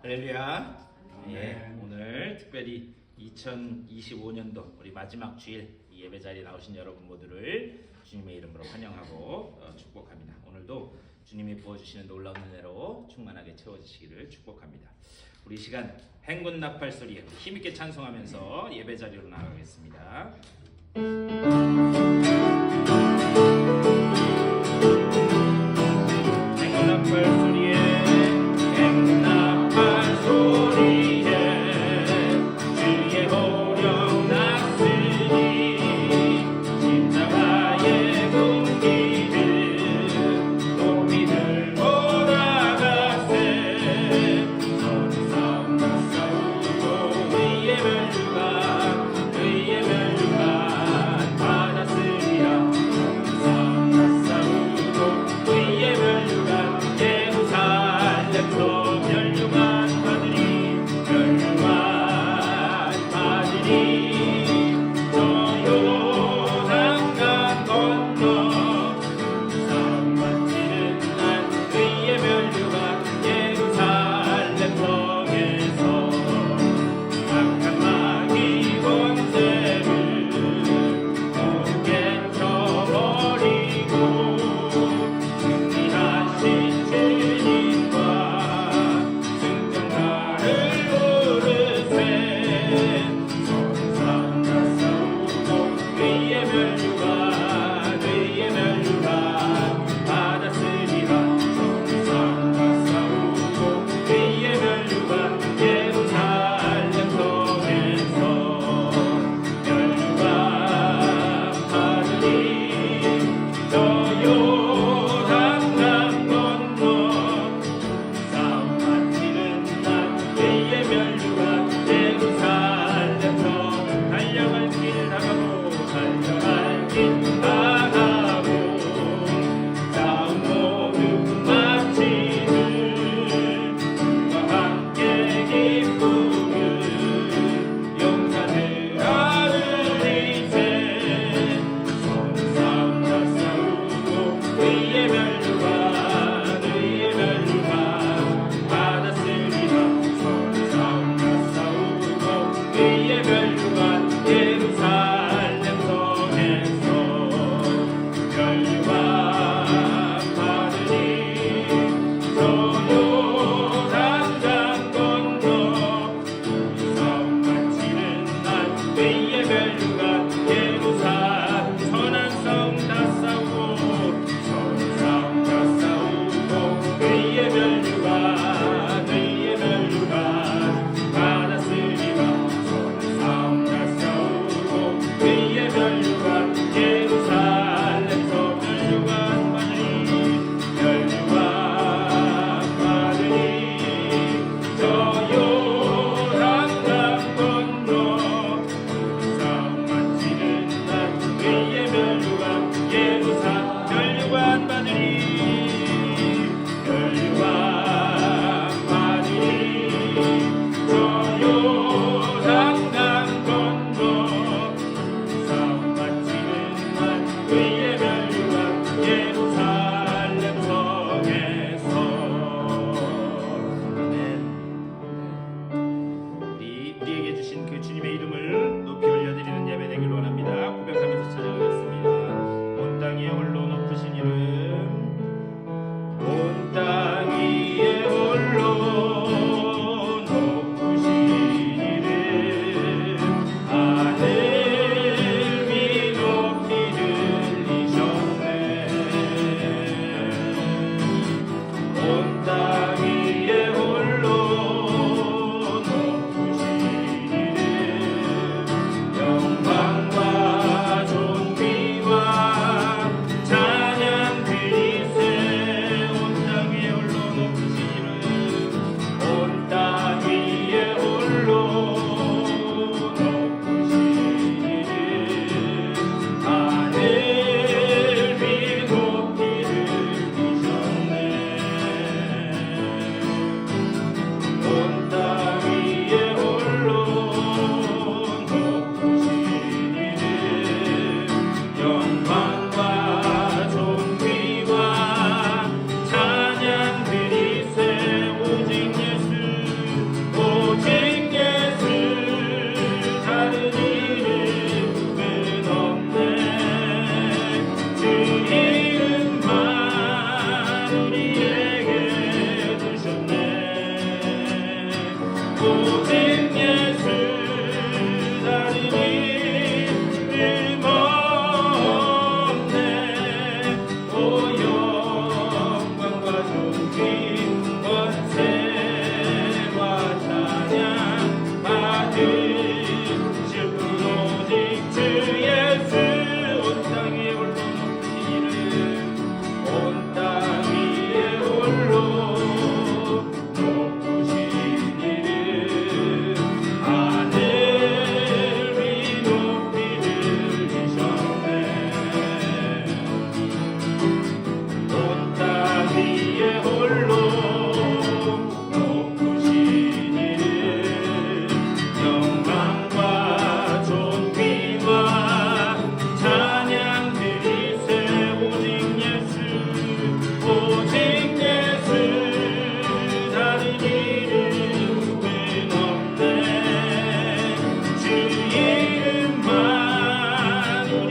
할렐루야. 오늘 특별히 2025년도 우리 마지막 주일 이 예배 자리에 나오신 여러분 모두를 주님의 이름으로 환영하고 축복합니다. 오늘도 주님이 부어주시는 놀라운 은혜로 충만하게 채워지시기를 축복합니다. 우리 시간 행군 나팔 소리에 힘있게 찬송하면서 예배 자리로 나가겠습니다. 행군 나팔 소리에 행군 나팔 소리에 주의 호령 났으니 십자가의 공기를 높이 들고 나가세 서로 싸우고 의의 멸류관 받았으리라 싸우고 의의 멸류관 예루살렘도 멸류관 받으리 저 요단강 건너 싸움 받지는 날 의의 멸류관 예루살렘 성에서 악한 마귀 권세를 모두 깨쳐버리고 승리하신 주님과 승전가를 부르세 서로 싸우고 의의 멸류관 받았으리라 서로 싸우고 의의 멸류관 예루살렘 성에서 멸류관 받으리 저 요단강 건너 싸움 받지는 날 의의 멸류관 예루살렘 성 달려갈 길 나가고 싸움 모두 마치는 주와 함께 기쁘는 용사들 아들이세 서로 싸우고 의의 멸류관 받았으리라 서로 싸우고 의의 멸류관 예루살렘 성에서 멸류관 받으리 저 요단강 건너 싸움 마치는 날 의의 멸류관 예루살렘 선한 성 다 싸우고 서로 다 싸우고 의의 멸류관 받았으리라 서로 다 싸우고 의의 멸류관 예루살렘 성 멸류관 받으리 저 요단강 건너 싸움 마치는 날 의의 멸류관 예루살렘 멸류관 받으리 저 요단강 건너 싸움 마치는 날 의의 멸류관 예루살렘 성에서 우리에게 주신 그 주님의 이름을 높이 올려드리는 예배 되길 원합니다. 고백하면서 찬양하겠습니다. 온 땅 위에 홀로 높으신 이름 온 땅 위에 홀로 높으신 이름 하늘 위 높이 들리네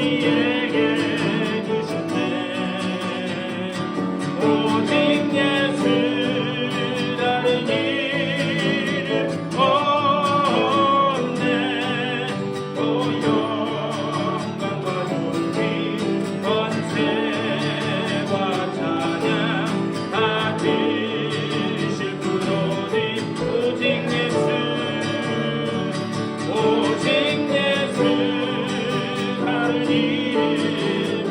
우리에게 주셨네. 오직 예수 다른 이름 없네. 오 영광과 존귀 권세와 찬양 받으실 분 오직 예수 오직 예수 다른 이름은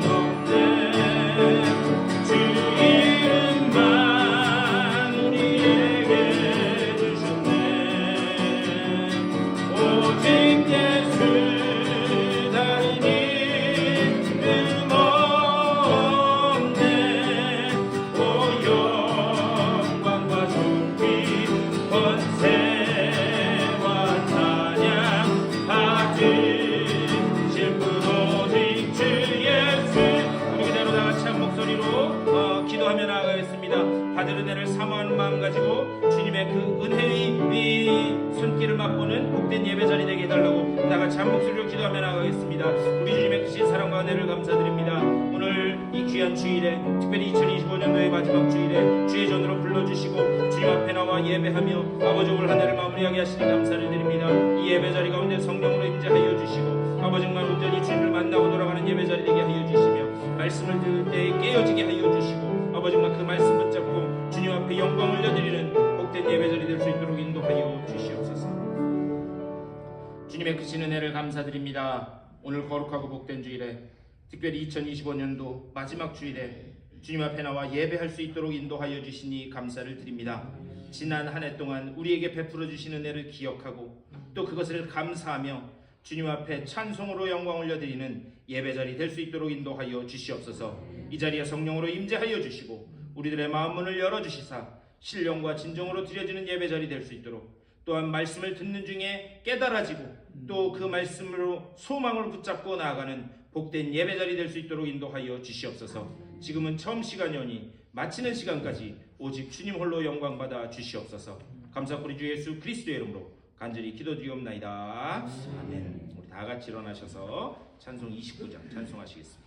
없네. 주 이름만 우리에게 주셨네. 오직 예수 다른 이름 없네. 오 영광과 존귀 권세와 찬양 받으실 분 오직 주 예수. 우리 그대로 다 같이 한 목소리로 기도하며 나아가겠습니다. 받은 은혜를 사모하는 마음 가지고 주님의 그 은혜의 이 손길을 맛보는 복된 예배 자리 되게 해달라고 다 같이 한 목소리로 기도하며 나아가겠습니다. 우리 주님의 크신 사랑과 은혜를 감사드립니다. 오늘 이 귀한 주일에 특별히 2025년도의 마지막 주일에 주의 전으로 불러주시고 주님 앞에 나와 예배하며 아버지 올 한 해를 마무리하게 하시니 감사를 드립니다. 이 예배 자리 가운데 성령으로 임재하여 주시고 아버지 정말 온전히 주님을 만나고 돌아가는 예배 자리 되게 하여 주시며 말씀을 들을 때에 깨어지게 하여 주시고 아버지 정말 그 말씀 붙잡고 주님 앞에 영광을 올려드리는 복된 예배 자리 될 수 있도록 인도하여 주시옵소서. 주님의 크신 은혜를 감사드립니다. 오늘 거룩하고 복된 주일에 특별히 2025년도 마지막 주일에 주님 앞에 나와 예배할 수 있도록 인도하여 주시니 감사를 드립니다. 지난 한 해 동안 우리에게 베풀어 주신 은혜를 기억하고 또 그것을 감사하며 주님 앞에 찬송으로 영광 올려드리는 예배자리 될 수 있도록 인도하여 주시옵소서. 이 자리에 성령으로 임재하여 주시고 우리들의 마음 문을 열어주시사 신령과 진정으로 드려지는 예배자리 될 수 있도록 또한 말씀을 듣는 중에 깨달아지고 또 그 말씀으로 소망을 붙잡고 나아가는 복된 예배자리 될 수 있도록 인도하여 주시옵소서. 지금은 처음 시간이오니 마치는 시간까지 오직 주님 홀로 영광받아 주시옵소서. 감사하고 우리 주 예수 그리스도의 이름으로 간절히 기도드리옵나이다. 아멘. 우리 다 같이 일어나셔서 찬송 29장 찬송하시겠습니다.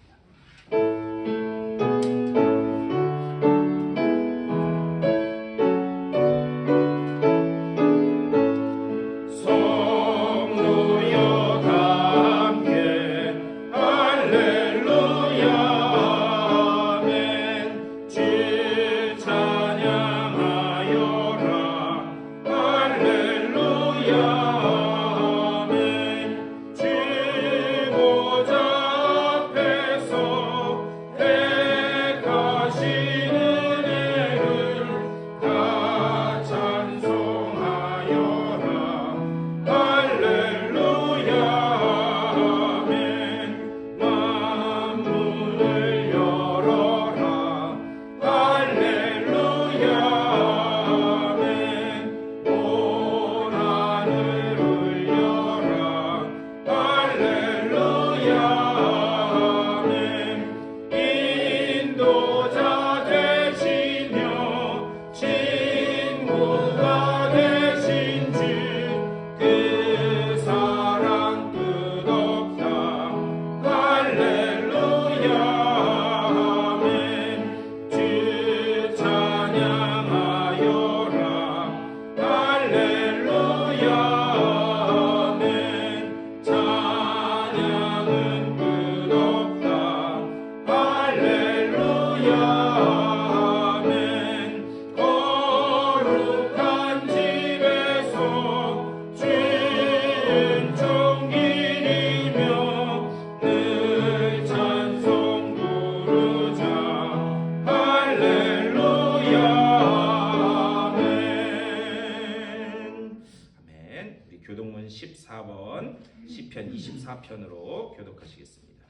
교동문 14번 시편 24편으로 교독하시겠습니다.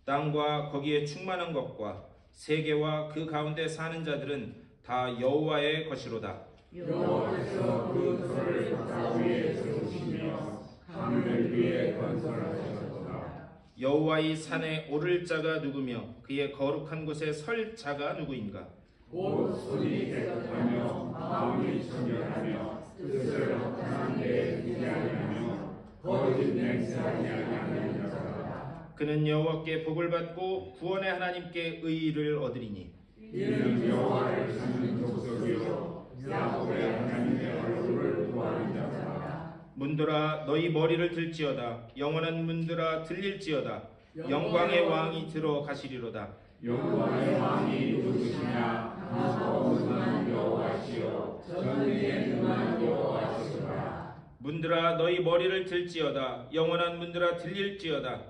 땅과 거기에 충만한 것과 세계와 그 가운데 사는 자들은 다 여호와의 것이로다. 여호와께서 그 터를 바다 위에 세우시며 하늘 위에 건설하셨도다. 여호와의 산에 오를 자가 누구며 그의 거룩한 곳에 설 자가 누구인가? 곧 손이 깨끗하며 마음이 청결하며 뜻을 허탄한 데에 기대하며 거짓 맹세하지 아니하는 자라. 그는 여호와께 복을 받고 구원의 하나님께 의의를 얻으리니 이는 여호와를 찾는 족속이요 야곱의 하나님의 얼굴을 구하는 자라. 문들아 너희 머리를 들지어다. 영원한 문들아 들릴지어다. 영광의 왕이 들어가시리로다. 영광의 왕이 누구시냐? 거룩한 여호와시요 전능에 능한 여호와시로다. 문들아 너희 머리를 들지어다. 영원한 문들아 들릴지어다.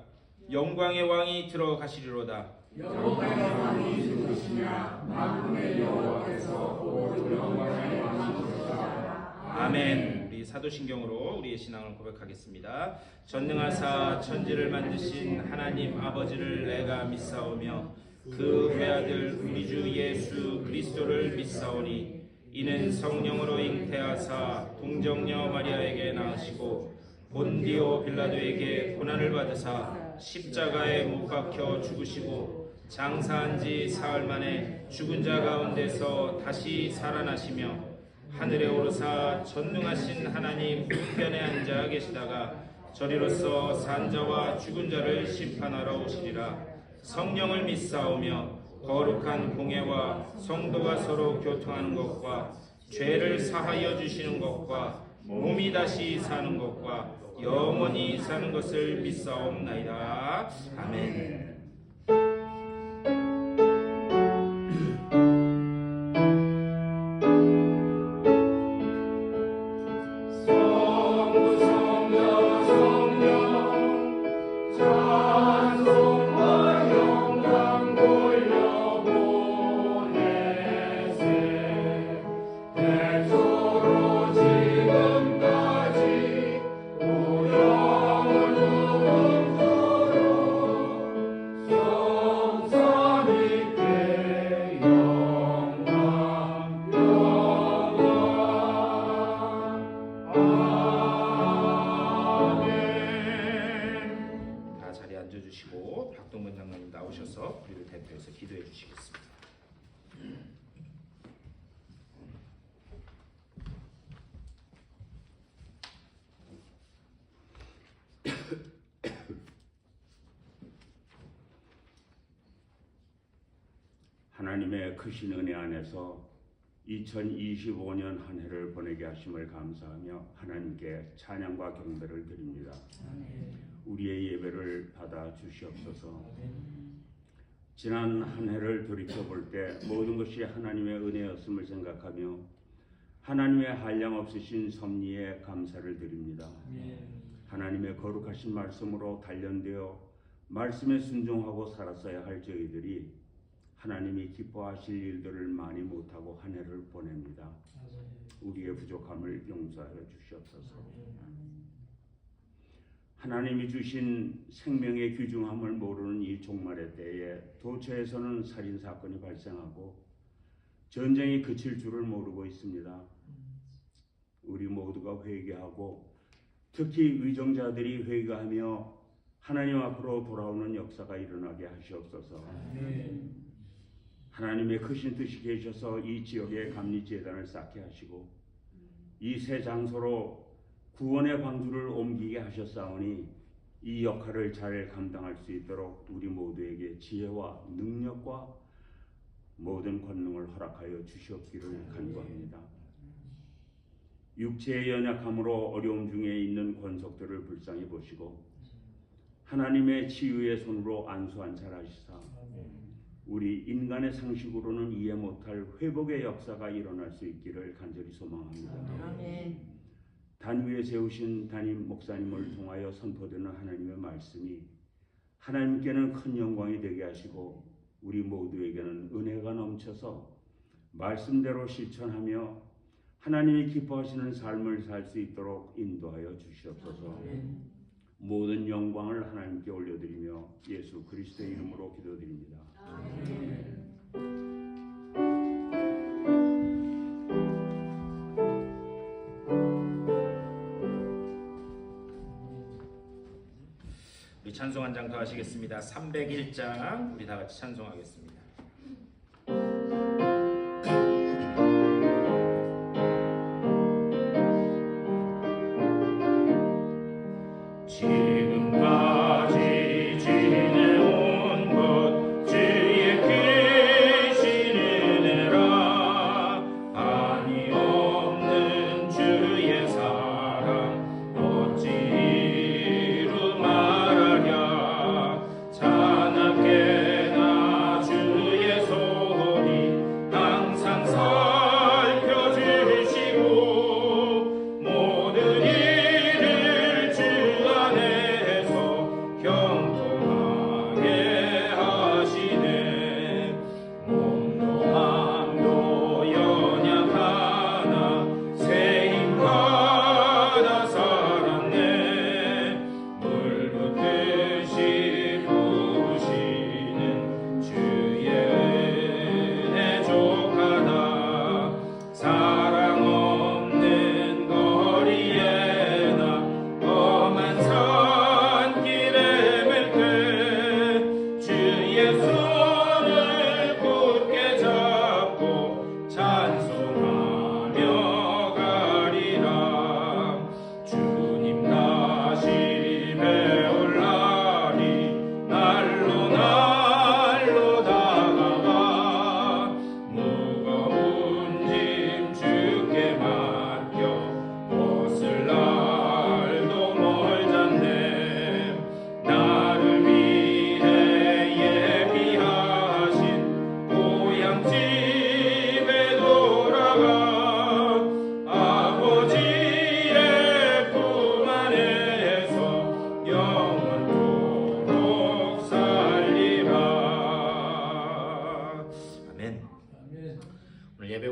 영광의 왕이 들어가시리로다. 여호와의 왕이 누구시냐? 만군의 여호와께서 곧 영광의 왕이시로다. 아멘. 우리 사도신경으로 우리의 신앙을 고백하겠습니다. 전능하사 천지를 만드신 하나님 아버지를 내가 믿사오며 그 외아들 우리 주 예수 그리스도를 믿사오니 이는 성령으로 잉태하사 동정녀 마리아에게 낳으시고 본디오 빌라도에게 고난을 받으사 십자가에 못 박혀 죽으시고 장사한 지 사흘 만에 죽은 자 가운데서 다시 살아나시며 하늘에 오르사 전능하신 하나님 우편에 앉아 계시다가 저리로서 산자와 죽은 자를 심판하러 오시리라. 성령을 믿사오며 거룩한 공예와 성도가 서로 교통하는 것과 죄를 사하여 주시는 것과 몸이 다시 사는 것과 영원히 사는 것을 믿사옵나이다. 아멘. 앉아주시고 박동근 장로님 나오셔서 우리를 대표해서 기도해 주시겠습니다. 하나님의 크신 은혜 안에서 2025년 한 해를 보내게 하심을 감사하며 하나님께 찬양과 경배를 드립니다. 우리의 예배를 받아 주시옵소서. 지난 한 해를 돌이켜볼 때 모든 것이 하나님의 은혜였음을 생각하며 하나님의 한량 없으신 섭리에 감사를 드립니다. 하나님의 거룩하신 말씀으로 단련되어 말씀에 순종하고 살았어야 할 저희들이 하나님이 기뻐하실 일들을 많이 못하고 한 해를 보냅니다. 우리의 부족함을 용서하여 주시옵소서. 하나님이 주신 생명의 귀중함을 모르는 이 종말의 때에 도처에서는 살인사건이 발생하고 전쟁이 그칠 줄을 모르고 있습니다. 우리 모두가 회개하고 특히 의정자들이 회개하며 하나님 앞으로 돌아오는 역사가 일어나게 하시옵소서. 하나님의 크신 뜻이 계셔서 이 지역에 감리재단을 쌓게 하시고 이 새 장소로 구원의 방주를 옮기게 하셨사오니 이 역할을 잘 감당할 수 있도록 우리 모두에게 지혜와 능력과 모든 권능을 허락하여 주시옵기를 간구합니다. 육체의 연약함으로 어려움 중에 있는 권속들을 불쌍히 보시고 하나님의 치유의 손으로 안수안살하시사 우리 인간의 상식으로는 이해 못할 회복의 역사가 일어날 수 있기를 간절히 소망합니다. 단위에 세우신 담임 목사님을 통하여 선포되는 하나님의 말씀이 하나님께는 큰 영광이 되게 하시고 우리 모두에게는 은혜가 넘쳐서 말씀대로 실천하며 하나님이 기뻐하시는 삶을 살 수 있도록 인도하여 주시옵소서. 모든 영광을 하나님께 올려드리며 예수 그리스도의 이름으로 기도드립니다. 우리 찬송 한 장 더 하시겠습니다. 301장 우리 다 같이 찬송하겠습니다. 지금까지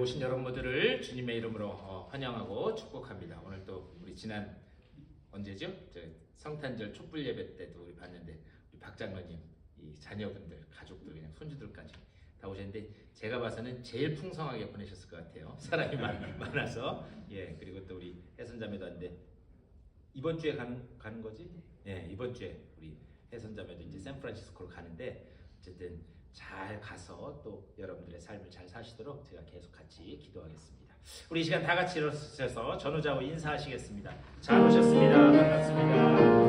오신 여러분들을 주님의 이름으로 환영하고 축복합니다. 오늘 또 우리 지난 언제죠? 성탄절 촛불 예배 때도 우리 봤는데 우리 박 장로님, 이 자녀분들, 가족들, 그냥 손주들까지 다 오셨는데 제가 봐서는 제일 풍성하게 보내셨을 것 같아요. 사람이 많아서. 예, 그리고 또 우리 혜선자매도 왔는데 이번 주에 가는 거지? 예, 이번 주에 우리 혜선자매도 이제 샌프란시스코로 가는데 어쨌든 잘 가서 또 여러분들의 삶을 잘 사시도록 제가 계속 같이 기도하겠습니다. 우리 이 시간 다 같이 일어서서 전우자고 인사하시겠습니다. 잘 오셨습니다. 반갑습니다.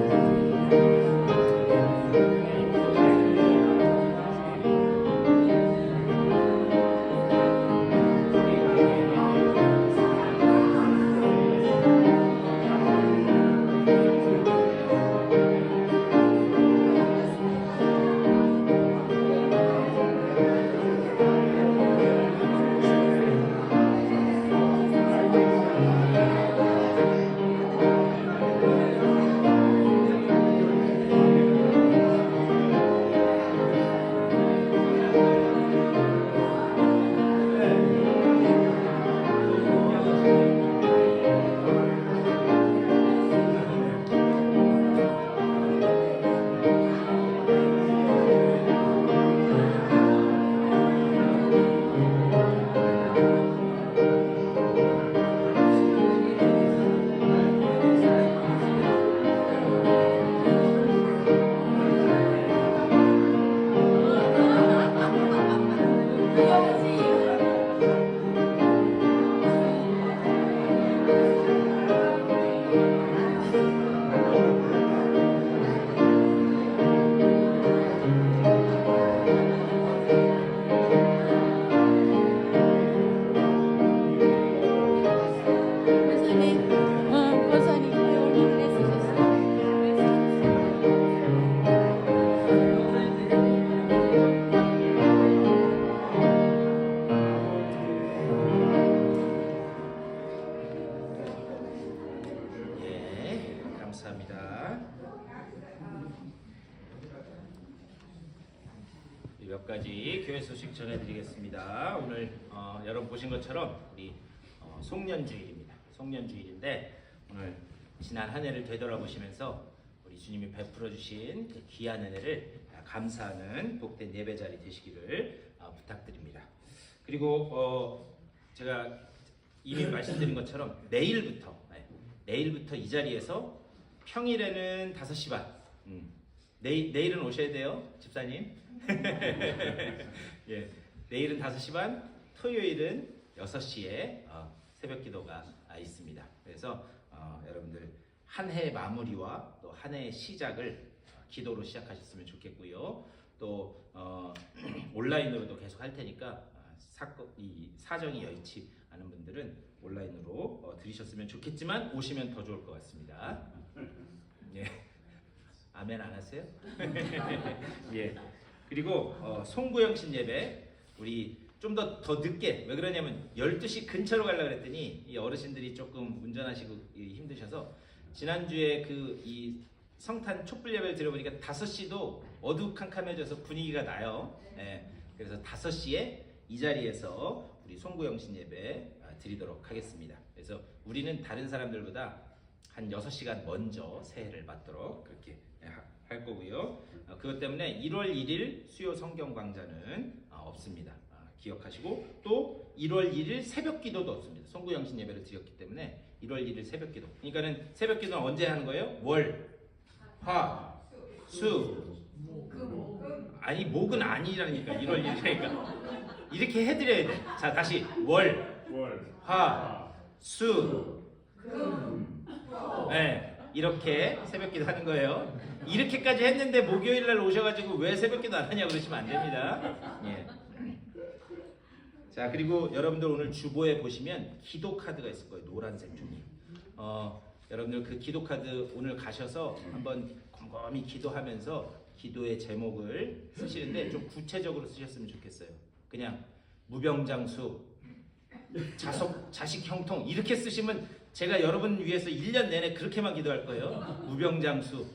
몇 가지 교회 소식 전해드리겠습니다. 오늘 여러분 보신 것처럼 우리 송년주일입니다. 송년주일인데 오늘 지난 한 해를 되돌아보시면서 우리 주님이 베풀어 주신 그 귀한 은혜를 감사하는 복된 예배 자리 되시기를 부탁드립니다. 그리고 제가 이미 말씀드린 것처럼 내일부터 이 자리에서 평일에는 5시 반 내일은 오셔야 돼요, 집사님. 예, 내일은 5시 반, 토요일은 6시에 새벽 기도가 있습니다. 그래서 여러분들 한 해의 마무리와 또 한 해의 시작을 기도로 시작하셨으면 좋겠고요. 또 온라인으로도 계속 할 테니까 이 사정이 여의치 않은 분들은 온라인으로 들으셨으면 좋겠지만 오시면 더 좋을 것 같습니다. 예. 아멘 안 하세요? 예. 그리고 송구영신 예배 우리 좀 더 늦게, 왜 그러냐면 12시 근처로 가려고 그랬더니 이 어르신들이 조금 운전하시고 힘드셔서 지난주에 이 성탄 촛불 예배를 들어보니까 5시도 어두컴컴해져서 분위기가 나요. 예. 그래서 5시에 이 자리에서 우리 송구영신 예배 드리도록 하겠습니다. 그래서 우리는 다른 사람들보다 한 6시간 먼저 새해를 맞도록 그렇게 할 거고요. 그것 때문에 1월 1일 수요 성경 강좌는 없습니다. 기억하시고 또 1월 1일 새벽 기도도 없습니다. 송구영신 예배를 드렸기 때문에 1월 1일 새벽 기도. 그러니까는 새벽 기도는 언제 하는 거예요? 월, 화, 수. 아니 목은 아니라니까. 1월 1일이니까 이렇게 해드려야 돼. 자 다시 월, 화, 수, 금. 네, 이렇게 새벽 기도 하는 거예요. 이렇게까지 했는데 목요일 날 오셔가지고 왜 새벽 기도 안 하냐고 그러시면 안 됩니다. 예. 자 그리고 여러분들 오늘 주보에 보시면 기도 카드가 있을 거예요. 노란색 종이. 여러분들 그 기도 카드 오늘 가셔서 한번 곰곰이 기도하면서 기도의 제목을 쓰시는데 좀 구체적으로 쓰셨으면 좋겠어요. 그냥 무병장수, 자식 형통 이렇게 쓰시면 제가 여러분 위해서 1년 내내 그렇게만 기도할 거예요. 무병장수.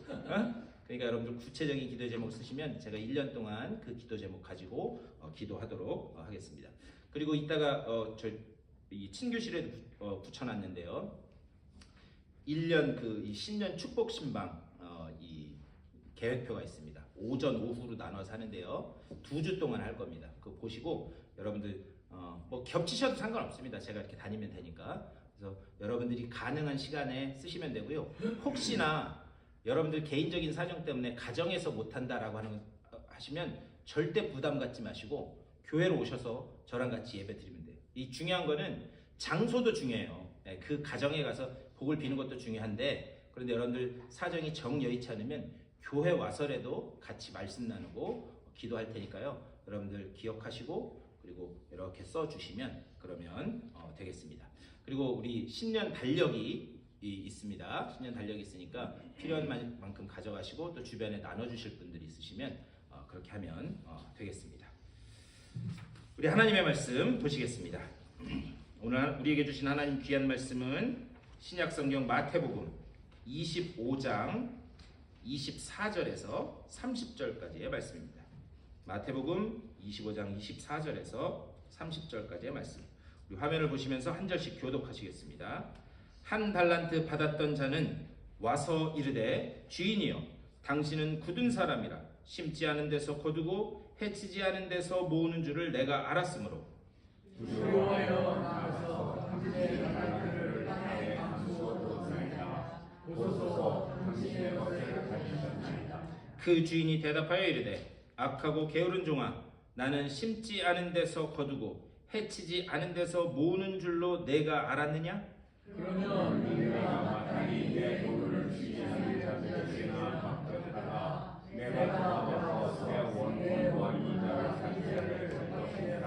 그러니까 여러분들 구체적인 기도 제목 쓰시면 제가 1년 동안 그 기도 제목 가지고 기도하도록 하겠습니다. 그리고 이따가 이 친교실에 붙여놨는데요. 1년 이 신년 축복 신방 이 계획표가 있습니다. 오전 오후로 나눠서 하는데요. 2주 동안 할 겁니다. 그거 보시고 여러분들 뭐 겹치셔도 상관없습니다. 제가 이렇게 다니면 되니까. 그래서 여러분들이 가능한 시간에 쓰시면 되고요. 혹시나 여러분들 개인적인 사정 때문에 가정에서 못한다라고 하시면 절대 부담 갖지 마시고 교회로 오셔서 저랑 같이 예배 드리면 돼요. 이 중요한 거는 장소도 중요해요. 그 가정에 가서 복을 비는 것도 중요한데, 그런데 여러분들 사정이 정여의치 않으면 교회 와서라도 같이 말씀 나누고 기도할 테니까요. 여러분들 기억하시고 그리고 이렇게 써주시면 그러면 되겠습니다. 그리고 우리 신년 달력이 있습니다. 신년 달력이 있으니까 필요한 만큼 가져가시고 또 주변에 나눠주실 분들이 있으시면 그렇게 하면 되겠습니다. 우리 하나님의 말씀 보시겠습니다. 오늘 우리에게 주신 하나님 귀한 말씀은 신약성경 마태복음 25장 24절에서 30절까지의 말씀입니다. 마태복음 25장 24절에서 30절까지의 말씀. 우리 화면을 보시면서 한 절씩 교독하시겠습니다. 한 달란트 받았던 자는 와서 이르되 주인이여 당신은 굳은 사람이라 심지 않은 데서 거두고 해치지 않은 데서 모으는 줄을 내가 알았으므로 주여여 나서 당신의 달란트를 땅에 감추었도소이다. 보소서 당신의 것을 가지셨나이다. 그 주인이 대답하여 이르되 악하고 게으른 종아 나는 심지 않은 데서 거두고 해치지 않은 데서 모으는 줄로 내가 알았느냐? 그러면 네가 마땅히 내 도를 주지 않을 자들에게나 맡겼다가 내가 돌아와서 내 원본과 이자를 상세를 줄 것이라.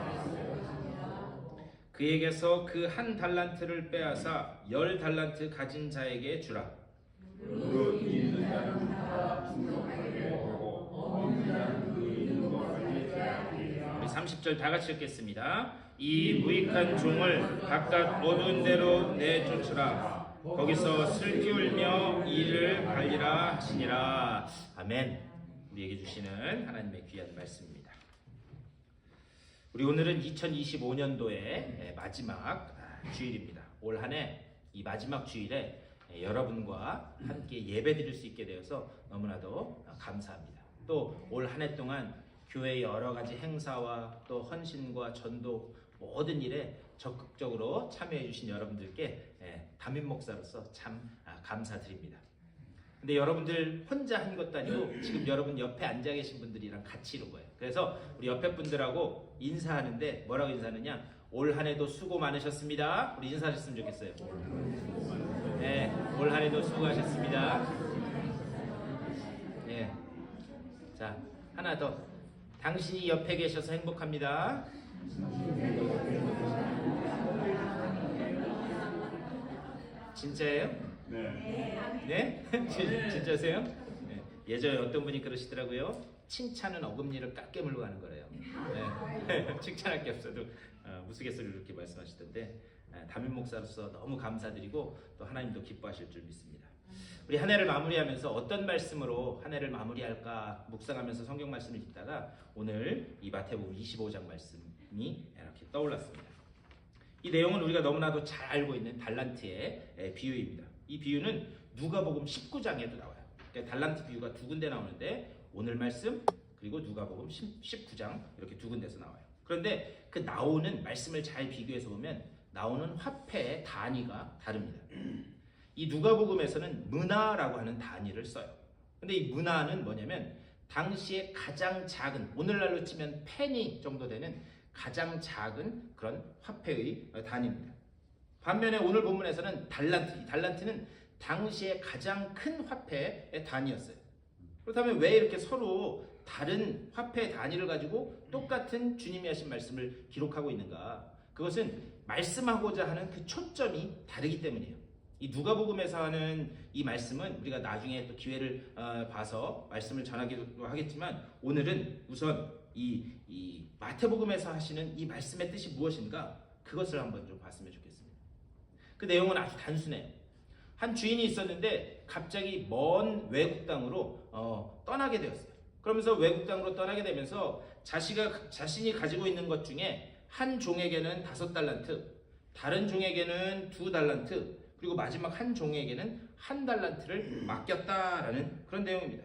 그에게서 그 한 달란트를 빼앗아 10달란트 가진 자에게 주라. 무릇 있는 자는 다 충족하게 하고 없는 자는 그 있는 것을 빼앗기리라. 우리 30절 다 같이 읽겠습니다. 이 무익한 종을 바깥 어두운 데로 내쫓으라. 거기서 슬피 울며 이를 갈리라 하시니라. 아멘. 우리에게 주시는 하나님의 귀한 말씀입니다. 우리 오늘은 2025년도의 마지막 주일입니다. 올 한 해 이 마지막 주일에 여러분과 함께 예배 드릴 수 있게 되어서 너무나도 감사합니다. 또 올 한 해 동안 교회의 여러 가지 행사와 또 헌신과 전도 모든 일에 적극적으로 참여해 주신 여러분들께 담임 목사로서 참 감사드립니다. 근데 여러분들 혼자 한 것도 아니고 지금 여러분 옆에 앉아 계신 분들이랑 같이 이룬 거예요. 그래서 우리 옆에 분들하고 인사하는데 뭐라고 인사하느냐? 올 한 해도 수고 많으셨습니다. 우리 인사하셨으면 좋겠어요. 네, 올 한 해도 수고하셨습니다. 네. 자, 하나 더. 당신이 옆에 계셔서 행복합니다. 진짜예요? 네. 네? 진짜세요? 네. 예전에 어떤 분이 그러시더라고요. 칭찬은 어금니를 깎게 물고 가는 거래요. 네. 칭찬할 게 없어도 우스갯소리로 이렇게 말씀하시던데 담임 목사로서 너무 감사드리고 또 하나님도 기뻐하실 줄 믿습니다. 우리 한 해를 마무리하면서 어떤 말씀으로 한 해를 마무리할까 묵상하면서 성경 말씀을 읽다가 오늘 이 마태복음 25장 말씀이 이렇게 떠올랐습니다. 이 내용은 우리가 너무나도 잘 알고 있는 달란트의 비유입니다. 이 비유는 누가복음 19장에도 나와요. 그러니까 달란트 비유가 두 군데 나오는데 오늘 말씀 그리고 누가복음 19장 이렇게 두 군데서 나와요. 그런데 그 나오는 말씀을 잘 비교해서 보면 나오는 화폐의 단위가 다릅니다. 이 누가복음에서는 문화라고 하는 단위를 써요. 근데 이 문화는 뭐냐면 당시에 가장 작은, 오늘날로 치면 페니 정도 되는 가장 작은 그런 화폐의 단위입니다. 반면에 오늘 본문에서는 달란트는 당시에 가장 큰 화폐의 단위였어요. 그렇다면 왜 이렇게 서로 다른 화폐의 단위를 가지고 똑같은 주님이 하신 말씀을 기록하고 있는가? 그것은 말씀하고자 하는 그 초점이 다르기 때문이에요. 이 누가복음에서 하는 이 말씀은 우리가 나중에 또 기회를 봐서 말씀을 전하기도 하겠지만 오늘은 우선 이 마태복음에서 하시는 이 말씀의 뜻이 무엇인가 그것을 한번 좀 봤으면 좋겠습니다. 그 내용은 아주 단순해요. 한 주인이 있었는데 갑자기 먼 외국 땅으로 떠나게 되었어요. 그러면서 외국 땅으로 떠나게 되면서 자신이 가지고 있는 것 중에 한 종에게는 5달란트, 다른 종에게는 2달란트, 그리고 마지막 한 종에게는 1달란트를 맡겼다라는 그런 내용입니다.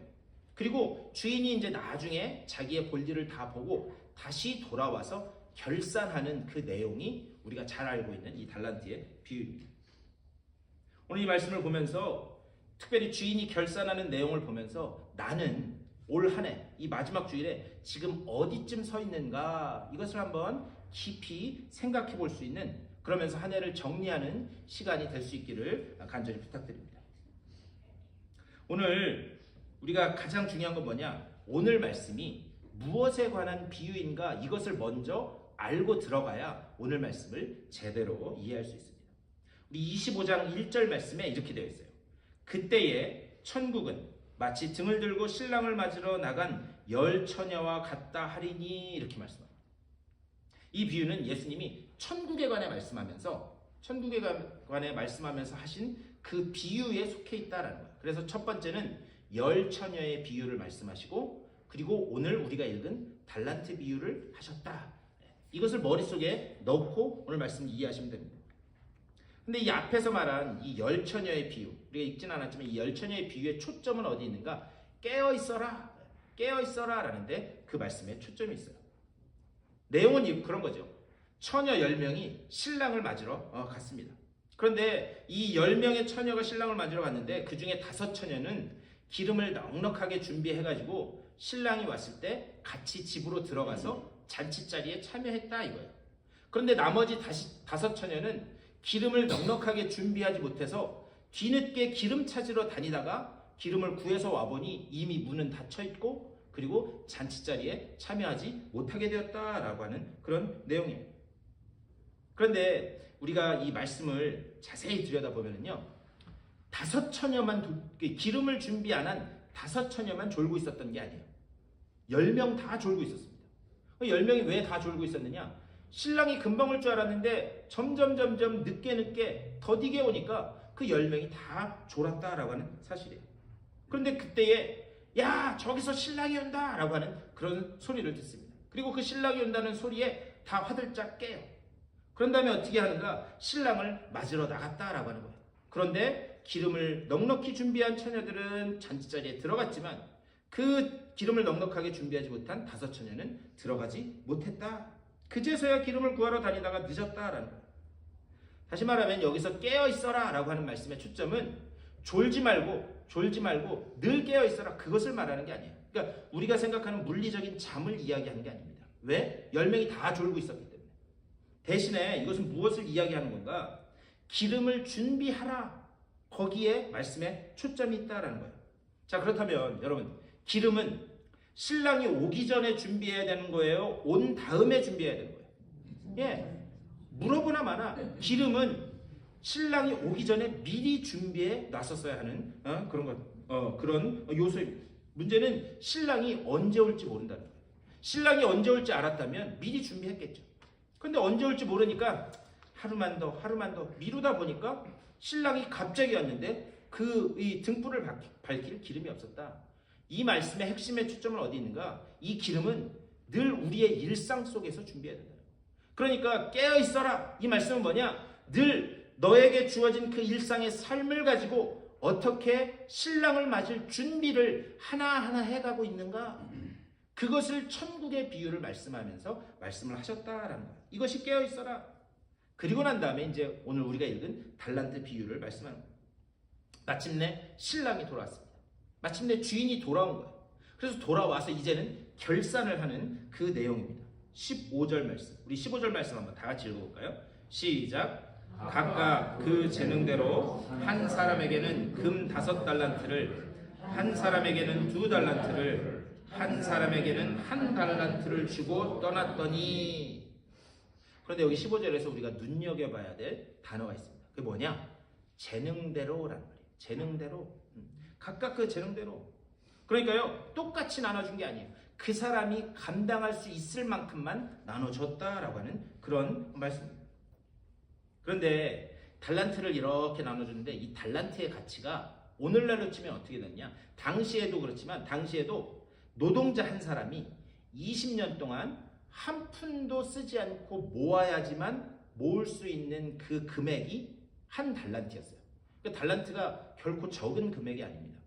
그리고 주인이 이제 나중에 자기의 볼일을 다 보고 다시 돌아와서 결산하는 그 내용이 우리가 잘 알고 있는 이 달란트의 비유입니다. 오늘 이 말씀을 보면서 특별히 주인이 결산하는 내용을 보면서 나는 올 한 해 이 마지막 주일에 지금 어디쯤 서 있는가, 이것을 한번 깊이 생각해 볼 수 있는, 그러면서 한 해를 정리하는 시간이 될 수 있기를 간절히 부탁드립니다. 오늘 우리가 가장 중요한 건 뭐냐? 오늘 말씀이 무엇에 관한 비유인가, 이것을 먼저 알고 들어가야 오늘 말씀을 제대로 이해할 수 있습니다. 우리 25장 1절 말씀에 이렇게 되어 있어요. 그때에 천국은 마치 등을 들고 신랑을 맞으러 나간 10처녀와 같다 하리니, 이렇게 말씀합니다. 이 비유는 예수님이 천국에 관해 말씀하면서 하신 그 비유에 속해 있다라는 거예요. 그래서 첫 번째는 10처녀의 비유를 말씀하시고, 그리고 오늘 우리가 읽은 달란트 비유를 하셨다. 이것을 머릿속에 넣고 오늘 말씀 이해하시면 됩니다. 근데 이 앞에서 말한 이 10처녀의 비유, 우리가 읽진 않았지만 이 10처녀의 비유의 초점은 어디 있는가? 깨어있어라, 깨어있어라 라는데 그 말씀에 초점이 있어요. 내용은 그런 거죠. 처녀 10명이 신랑을 맞으러 갔습니다. 그런데 이 10명의 처녀가 신랑을 맞으러 갔는데 그 중에 5처녀는 기름을 넉넉하게 준비해가지고 신랑이 왔을 때 같이 집으로 들어가서 잔치자리에 참여했다 이거예요. 그런데 나머지 5처녀는 기름을 넉넉하게 준비하지 못해서 뒤늦게 기름 찾으러 다니다가 기름을 구해서 와보니 이미 문은 닫혀있고, 그리고 잔치자리에 참여하지 못하게 되었다라고 하는 그런 내용이에요. 그런데 우리가 이 말씀을 자세히 들여다보면요, 5처녀만 기름을 준비 안 한 5처녀만 졸고 있었던 게 아니에요. 10명 다 졸고 있었습니다. 10명이 왜 다 졸고 있었느냐? 신랑이 금방 올 줄 알았는데 점점 늦게 더디게 오니까 그 10명이 다 졸았다라고 하는 사실이에요. 그런데 그때에 야, 저기서 신랑이 온다 라고 하는 그런 소리를 듣습니다. 그리고 그 신랑이 온다는 소리에 다 화들짝 깨요. 그런 다음에 어떻게 하는가? 신랑을 맞으러 나갔다라고 하는 거예요. 그런데 기름을 넉넉히 준비한 처녀들은 잔치자리에 들어갔지만 그 기름을 넉넉하게 준비하지 못한 5처녀는 들어가지 못했다. 그제서야 기름을 구하러 다니다가 늦었다라는 거예요. 다시 말하면 여기서 깨어있어라 라고 하는 말씀의 초점은 졸지 말고 늘 깨어있어라, 그것을 말하는 게 아니에요. 그러니까 우리가 생각하는 물리적인 잠을 이야기하는 게 아닙니다. 왜? 10명이 다 졸고 있었기 때문에. 대신에 이것은 무엇을 이야기하는 건가? 기름을 준비하라, 거기에 말씀에 초점이 있다라는 거예요. 자, 그렇다면 여러분, 기름은 신랑이 오기 전에 준비해야 되는 거예요? 온 다음에 준비해야 되는 거예요? 예, 물어보나 마나 기름은 신랑이 오기 전에 미리 준비해 놨었어야 하는 그런 요소입니다. 문제는 신랑이 언제 올지 모른다는 거예요. 신랑이 언제 올지 알았다면 미리 준비했겠죠. 그런데 언제 올지 모르니까 하루만 더 미루다 보니까 신랑이 갑자기 왔는데 이 등불을 밝힐 기름이 없었다. 이 말씀의 핵심의 초점은 어디 있는가? 이 기름은 늘 우리의 일상 속에서 준비해야 된다. 그러니까 깨어있어라, 이 말씀은 뭐냐? 늘 너에게 주어진 그 일상의 삶을 가지고 어떻게 신랑을 맞을 준비를 하나하나 해가고 있는가? 그것을 천국의 비유를 말씀하면서 말씀을 하셨다라는 거예요. 이것이 깨어있어라. 그리고 난 다음에 이제 오늘 우리가 읽은 달란트 비유를 말씀하는 거예요. 마침내 신랑이 돌아왔습니다. 마침내 주인이 돌아온 거예요. 그래서 돌아와서 이제는 결산을 하는 그 내용입니다. 15절 말씀, 우리 15절 말씀 한번 다 같이 읽어볼까요? 시작. 각각 그 재능대로 한 사람에게는 금 5달란트를, 한 사람에게는 2달란트를, 한 사람에게는 1달란트를 주고 떠났더니. 그런데 여기 15절에서 우리가 눈여겨봐야 될 단어가 있습니다. 그게 뭐냐? 재능대로라는 말이에요. 재능대로. 각각 그 재능대로. 그러니까요, 똑같이 나눠준 게 아니에요. 그 사람이 감당할 수 있을 만큼만 나눠줬다라고 하는 그런 말씀입니다. 그런데 달란트를 이렇게 나눠주는데 이 달란트의 가치가 오늘날로 치면 어떻게 됐냐? 당시에도 그렇지만 당시에도 노동자 한 사람이 20년 동안 한 푼도 쓰지 않고 모아야지만 모을 수 있는 그 금액이 한 달란트였어요. 그 달란트가 결코 적은 금액이 아닙니다.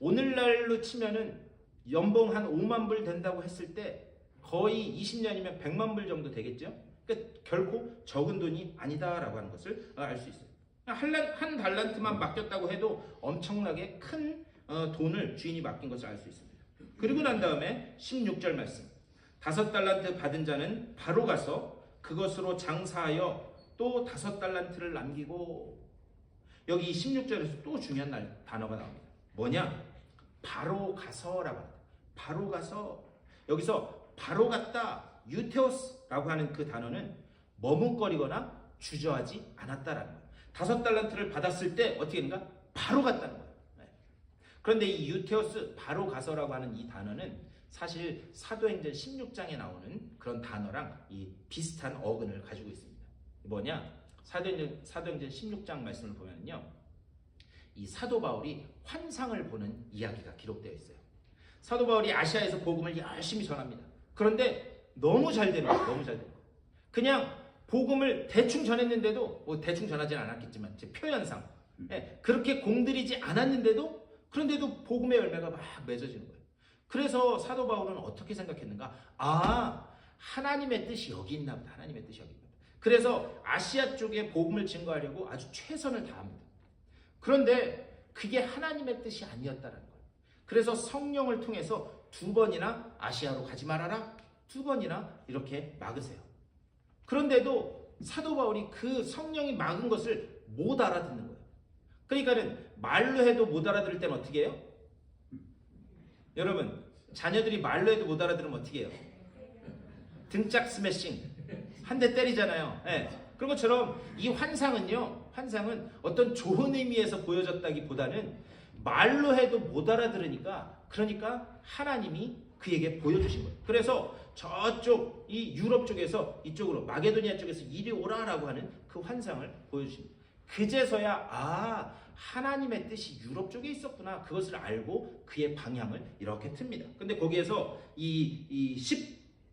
오늘날로 치면은 연봉 한 5만 불 된다고 했을 때 거의 20년이면 100만 불 정도 되겠죠. 그러니까 결코 적은 돈이 아니다라고 하는 것을 알 수 있어요. 한 달란트만 맡겼다고 해도 엄청나게 큰 돈을 주인이 맡긴 것을 알 수 있습니다. 그리고 난 다음에 16절 말씀. 5달란트 받은 자는 바로 가서 그것으로 장사하여 또 5달란트를 남기고, 여기 16절에서 또 중요한 단어가 나옵니다. 뭐냐? 바로 가서라고 합니다. 바로 가서. 여기서 바로 갔다, 유테오스라고 하는 그 단어는 머뭇거리거나 주저하지 않았다라는 거예요. 5달란트를 받았을 때 어떻게 되는가? 바로 갔다는 거예요. 그런데 이 유테오스, 바로 가서라고 하는 이 단어는 사실 사도행전 16장에 나오는 그런 단어랑 이 비슷한 어근을 가지고 있습니다. 뭐냐? 사도행전 16장 말씀을 보면요, 이 사도 바울이 환상을 보는 이야기가 기록되어 있어요. 사도 바울이 아시아에서 복음을 열심히 전합니다. 그런데 너무 잘 되는 거예요. 너무 잘 되는 거예요. 그냥 복음을 대충 전했는데도, 뭐 대충 전하지는 않았겠지만 제 표현상 그렇게 공들이지 않았는데도, 그런데도 복음의 열매가 막 맺어지는 거예요. 그래서 사도 바울은 어떻게 생각했는가? 아, 하나님의 뜻이 여기 있나 보다. 하나님의 뜻이 여기 있나 보다. 그래서 아시아 쪽에 복음을 증거하려고 아주 최선을 다합니다. 그런데 그게 하나님의 뜻이 아니었다는 거예요. 그래서 성령을 통해서 2번이나 아시아로 가지 말아라, 2번이나 이렇게 막으세요. 그런데도 사도 바울이 그 성령이 막은 것을 못 알아듣는 거예요. 그러니까는 말로 해도 못 알아들을 때는 어떻게 해요? 여러분, 자녀들이 말로 해도 못 알아들으면 어떻게 해요? 등짝 스매싱, 한 대 때리잖아요. 그런 것처럼 이 환상은 어떤 좋은 의미에서 보여졌다기보다는 말로 해도 못 알아들으니까, 그러니까 하나님이 그에게 보여주신 거예요. 그래서 저쪽 이 유럽 쪽에서 이쪽으로 마게도니아 쪽에서 이리 오라라고 하는 그 환상을 보여주십니다. 그제서야 하나님의 뜻이 유럽 쪽에 있었구나, 그것을 알고 그의 방향을 이렇게 틉니다. 근데 거기에서 이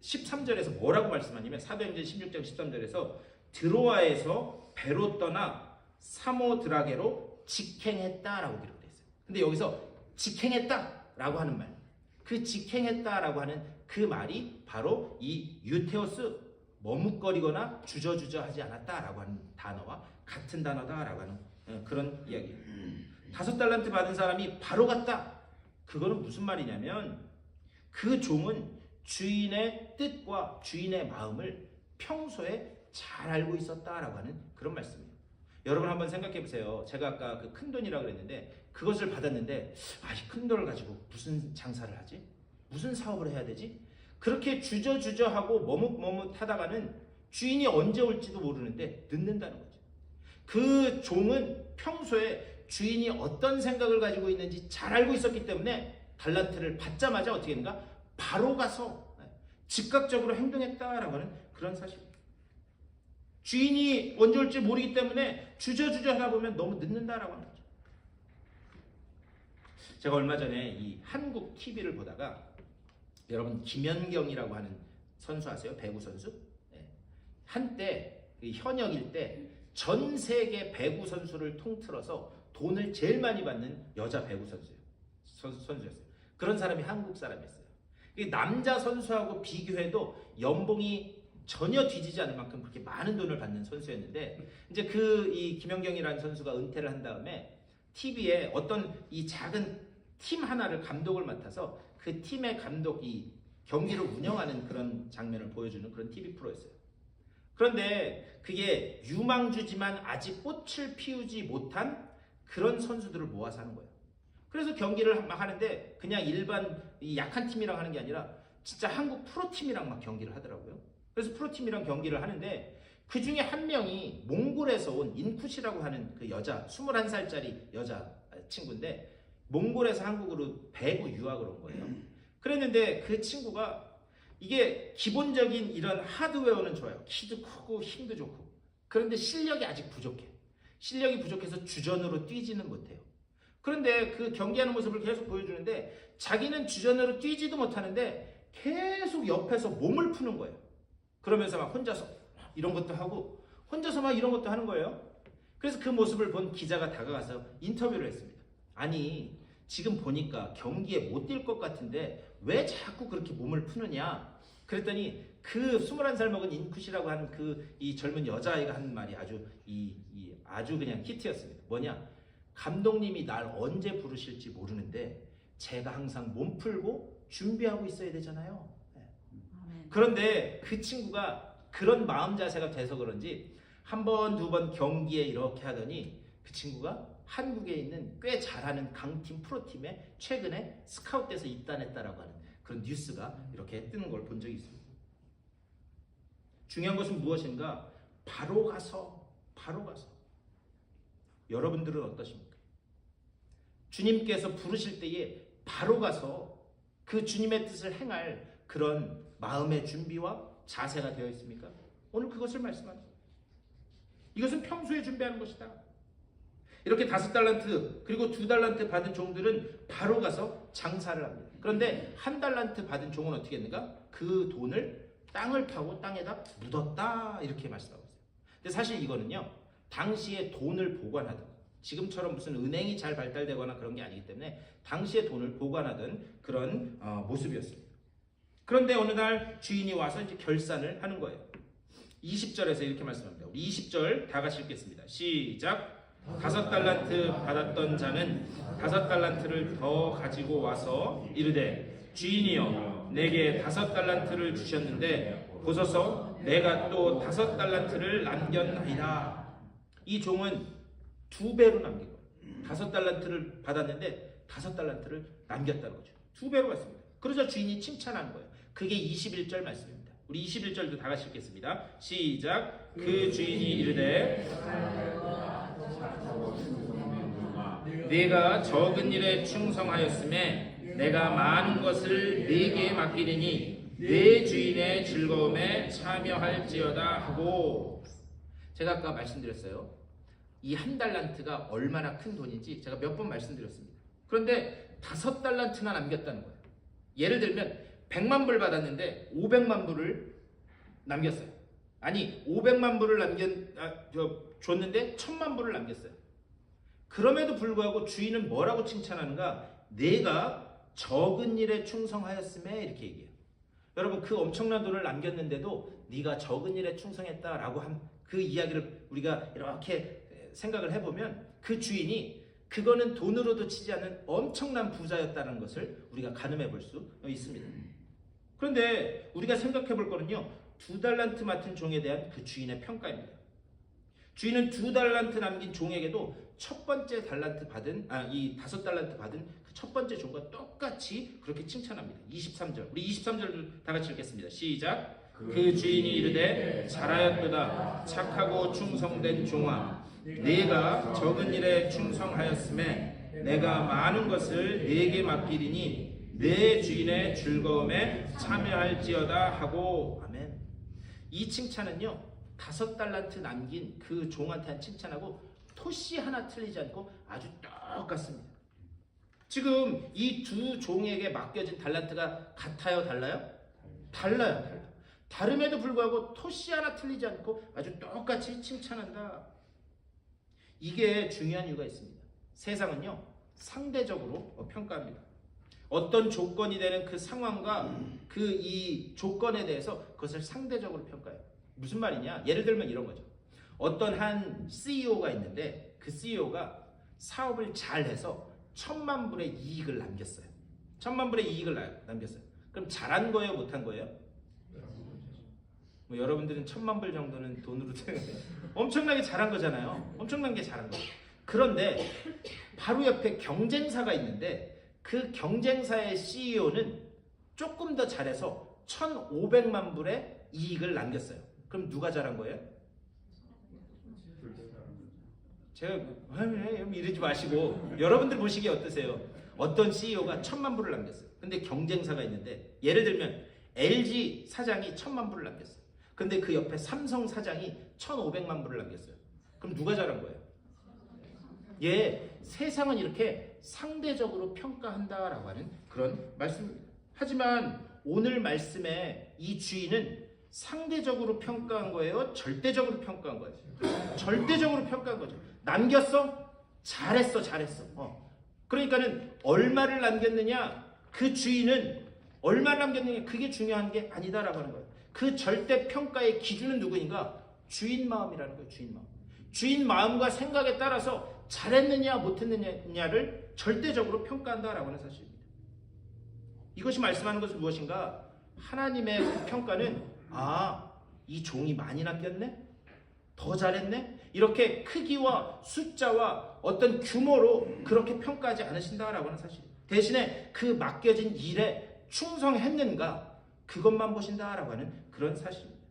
13절에서 뭐라고 말씀하냐면, 사도행전 16장 13절에서 드로아에서 배로 떠나 사모드라게로 직행했다라고 기록되어 있어요. 근데 여기서 직행했다라고 하는 말, 그 직행했다라고 하는 그 말이 바로 이 유테오스, 머뭇거리거나 주저하지 않았다라고 하는 단어와 같은 단어다라고 하는 그런 이야기예요. 5달란트 받은 사람이 바로 갔다. 그거는 무슨 말이냐면, 그 종은 주인의 뜻과 주인의 마음을 평소에 잘 알고 있었다라고 하는 그런 말씀이에요. 여러분 한번 생각해 보세요. 제가 아까 그 큰 돈이라고 그랬는데, 그것을 받았는데, 이 큰 돈을 가지고 무슨 장사를 하지? 무슨 사업을 해야 되지? 그렇게 주저하고 머뭇하다가는 주인이 언제 올지도 모르는데 늦는다는 거죠. 그 종은 평소에 주인이 어떤 생각을 가지고 있는지 잘 알고 있었기 때문에 달란트를 받자마자 어떻게 했는가? 바로 가서 즉각적으로 행동했다라고 하는 그런 사실입니다. 주인이 언제 올지 모르기 때문에 주저하다 보면 너무 늦는다라고 하는 거죠. 제가 얼마 전에 이 한국 TV를 보다가, 여러분 김연경이라고 하는 선수 아세요? 배구 선수? 한때 현역일 때 전 세계 배구 선수를 통틀어서 돈을 제일 많이 받는 여자 배구 선수였어요. 그런 사람이 한국 사람이었어요. 남자 선수하고 비교해도 연봉이 전혀 뒤지지 않을 만큼 그렇게 많은 돈을 받는 선수였는데, 이제 이 김연경이라는 선수가 은퇴를 한 다음에 TV에 어떤 이 작은 팀 하나를 감독을 맡아서 그 팀의 감독이 경기를 운영하는 그런 장면을 보여주는 그런 TV 프로였어요. 그런데 그게 유망주지만 아직 꽃을 피우지 못한 그런 선수들을 모아서 하는 거예요. 그래서 경기를 막 하는데, 그냥 일반 이 약한 팀이랑 하는 게 아니라 진짜 한국 프로팀이랑 막 경기를 하더라고요. 그래서 프로팀이랑 경기를 하는데, 그 중에 한 명이 몽골에서 온 인쿠시라고 하는 그 여자, 21살짜리 여자 친구인데, 몽골에서 한국으로 배구 유학을 온 거예요. 그랬는데 그 친구가, 이게 기본적인 이런 하드웨어는 좋아요. 키도 크고 힘도 좋고. 그런데 실력이 아직 부족해. 실력이 부족해서 주전으로 뛰지는 못해요. 그런데 그 경기하는 모습을 계속 보여주는데, 자기는 주전으로 뛰지도 못하는데 계속 옆에서 몸을 푸는 거예요. 그러면서 막 혼자서 이런 것도 하고 혼자서 막 이런 것도 하는 거예요. 그래서 그 모습을 본 기자가 다가가서 인터뷰를 했습니다. 아니 지금 보니까 경기에 못 뛸 것 같은데 왜 자꾸 그렇게 몸을 푸느냐? 그랬더니 그 21살 먹은 인쿠시라고 하는 그 이 젊은 여자아이가 하는 말이 아주 그냥 히트였습니다. 뭐냐? 감독님이 날 언제 부르실지 모르는데 제가 항상 몸 풀고 준비하고 있어야 되잖아요. 그런데 그 친구가 그런 마음 자세가 돼서 그런지 한 번, 두 번 경기에 이렇게 하더니 그 친구가 한국에 있는 꽤 잘하는 강팀 프로팀에 최근에 스카웃돼서 입단했다라고 하는 그런 뉴스가 이렇게 뜨는 걸 본 적이 있습니다. 중요한 것은 무엇인가? 바로 가서 여러분들은 어떠십니까? 주님께서 부르실 때에 바로 가서 그 주님의 뜻을 행할 그런 마음의 준비와 자세가 되어 있습니까? 오늘 그것을 말씀합니다. 이것은 평소에 준비하는 것이다. 이렇게 5달란트 그리고 2달란트 받은 종들은 바로 가서 장사를 합니다. 그런데 1달란트 받은 종은 어떻게 했는가? 그 돈을 땅을 파고 땅에다 묻었다 이렇게 말씀하고 있어요. 근데 사실 이거는요 당시에 돈을 보관하던 지금처럼 무슨 은행이 잘 발달되거나 그런 게 아니기 때문에 당시에 돈을 보관하던 그런 모습이었습니다. 그런데 어느 날 주인이 와서 이제 결산을 하는 거예요. 20절에서 이렇게 말씀합니다. 우리 20절 다 같이 읽겠습니다. 시작. 5달란트 받았던 자는 5달란트를 더 가지고 와서 이르되 주인이여 내게 5달란트를 주셨는데 보소서 내가 또 5달란트를 남겼나이다. 이 종은 2배로 남긴 거예요. 5달란트를 받았는데 5달란트를 남겼다는 거죠. 2배로 받습니다. 그러자 주인이 칭찬하는 거예요. 그게 21절 말씀입니다. 우리 21절도 다 같이 읽겠습니다. 시작. 그 주인이 이르되 네가 적은 일에 충성하였음에 내가 많은 것을 네게 맡기리니 네 주인의 즐거움에 참여할지어다 하고, 제가 아까 말씀드렸어요. 이 1달란트가 얼마나 큰 돈인지 제가 몇 번 말씀드렸습니다. 그런데 5달란트나 남겼다는 거예요. 예를 들면 100만 불 받았는데 500만 불을 남겼어요. 아니 500만 불을 줬는데 1000만 불을 남겼어요. 그럼에도 불구하고 주인은 뭐라고 칭찬하는가? 내가 적은 일에 충성하였음에 이렇게 얘기해요. 여러분 그 엄청난 돈을 남겼는데도 네가 적은 일에 충성했다라고 한 그 이야기를 우리가 이렇게 생각을 해보면 그 주인이 그거는 돈으로도 치지 않는 엄청난 부자였다는 것을 우리가 가늠해 볼 수 있습니다. 그런데 우리가 생각해 볼 거는요 2달란트 맡은 종에 대한 그 주인의 평가입니다. 주인은 2달란트 남긴 종에게도 첫 번째 달란트 받은 이 5달란트 받은 그 첫 번째 종과 똑같이 그렇게 칭찬합니다. 23절 우리 23절도 다 같이 읽겠습니다. 시작. 그 주인이 이르되 잘하였도다 착하고 충성된 종아 네가 적은 일에 충성하였음에 내가 많은 것을 네게 맡기리니 내 주인의 즐거움에 참여할지어다 하고. 아멘. 이 칭찬은요 5달란트 남긴 그 종한테 한 칭찬하고 토씨 하나 틀리지 않고 아주 똑같습니다. 지금 이 두 종에게 맡겨진 달란트가 같아요? 달라요? 달라요. 다름에도 불구하고 토씨 하나 틀리지 않고 아주 똑같이 칭찬한다. 이게 중요한 이유가 있습니다. 세상은요 상대적으로 평가합니다. 어떤 조건이 되는 그 상황과 그 이 조건에 대해서 그것을 상대적으로 평가해요. 무슨 말이냐? 예를 들면 이런 거죠. 어떤 한 CEO가 있는데 그 CEO가 사업을 잘해서 1000만 불의 이익을 남겼어요. 1000만 불의 이익을 남겼어요. 그럼 잘한 거예요? 못한 거예요? 뭐 여러분들은 1000만 불 정도는 돈으로 엄청나게 잘한 거잖아요. 엄청난 게 잘한 거예요. 그런데 바로 옆에 경쟁사가 있는데 그 경쟁사의 CEO는 조금 더 잘해서 1500만 불의 이익을 남겼어요. 그럼 누가 잘한 거예요? 제가 이러지 마시고 여러분들 보시기에 어떠세요? 어떤 CEO가 1000만 불을 남겼어요. 근데 경쟁사가 있는데 예를 들면 LG 사장이 1000만 불을 남겼어요. 근데 그 옆에 삼성 사장이 1500만 불을 남겼어요. 그럼 누가 잘한 거예요? 예, 세상은 이렇게 상대적으로 평가한다라고 하는 그런 말씀입니다. 하지만 오늘 말씀에 이 주인은 상대적으로 평가한 거예요? 절대적으로 평가한 거예요? 절대적으로 평가한 거죠. 남겼어? 잘했어. 그러니까는 얼마를 남겼느냐, 그 주인은 얼마를 남겼느냐, 그게 중요한 게 아니다라고 하는 거예요. 그 절대 평가의 기준은 누구인가? 주인 마음이라는 거예요. 주인 마음. 주인 마음과 생각에 따라서 잘했느냐 못했느냐를 절대적으로 평가한다라고 하는 사실입니다. 이것이 말씀하는 것은 무엇인가? 하나님의 그 평가는 이 종이 많이 남겼네? 더 잘했네? 이렇게 크기와 숫자와 어떤 규모로 그렇게 평가하지 않으신다라고 하는 사실. 대신에 그 맡겨진 일에 충성했는가? 그것만 보신다라고 하는 그런 사실입니다.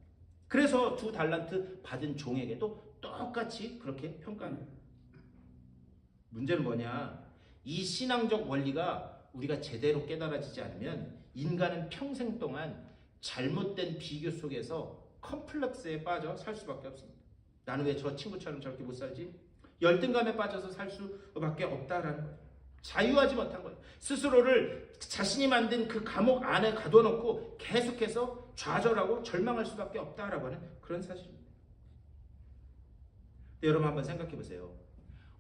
그래서 2달란트 받은 종에게도 똑같이 그렇게 평가합니다. 문제는 뭐냐? 이 신앙적 원리가 우리가 제대로 깨달아지지 않으면 인간은 평생 동안 잘못된 비교 속에서 컴플렉스에 빠져 살 수밖에 없습니다. 나는 왜 저 친구처럼 저렇게 못 살지? 열등감에 빠져서 살 수밖에 없다라는 거예요. 자유하지 못한 거예요. 스스로를 자신이 만든 그 감옥 안에 가둬놓고 계속해서 좌절하고 절망할 수밖에 없다라고 하는 그런 사실입니다. 여러분 한번 생각해 보세요.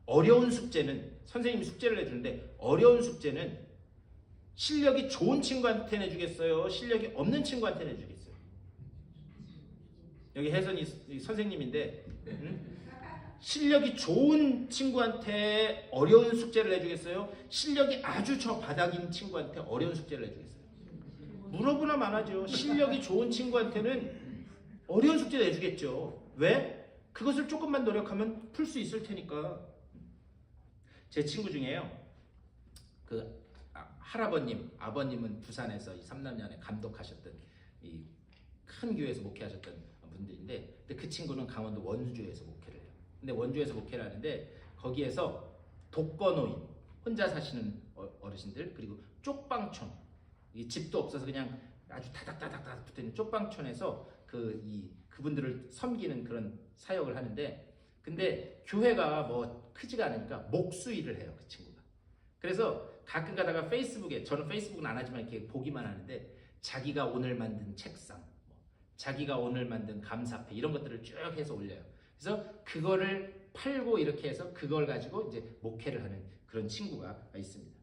어려운 숙제는, 선생님이 숙제를 내주는데 어려운 숙제는 실력이 좋은 친구한테 내주겠어요? 실력이 없는 친구한테 내주겠어요? 여기 혜선이 선생님인데 실력이 좋은 친구한테 어려운 숙제를 내주겠어요? 실력이 아주 저 바닥인 친구한테 어려운 숙제를 내주겠어요? 물어보나 마나죠. 실력이 좋은 친구한테는 어려운 숙제 내주겠죠. 왜? 그것을 조금만 노력하면 풀 수 있을 테니까. 제 친구 중에요, 그 할아버님, 아버님은 부산에서 이 삼남년에 감독하셨던 이 큰 교회에서 목회하셨던 분들인데, 근데 그 친구는 강원도 원주에서 목회를 해요. 근데 원주에서 목회를 하는데 거기에서 독거노인, 혼자 사시는 어르신들, 그리고 쪽방촌, 이 집도 없어서 그냥 아주 다닥다닥 붙어있는 쪽방촌에서 그분들을 섬기는 그런 사역을 하는데, 근데 교회가 뭐 크지가 않으니까 목수일을 해요, 그 친구가. 그래서 가끔 가다가 페이스북에, 저는 페이스북은 안 하지만 이렇게 보기만 하는데, 자기가 오늘 만든 책상, 자기가 오늘 만든 감사패, 이런 것들을 쭉 해서 올려요. 그래서 그거를 팔고 이렇게 해서 그걸 가지고 이제 목회를 하는 그런 친구가 있습니다.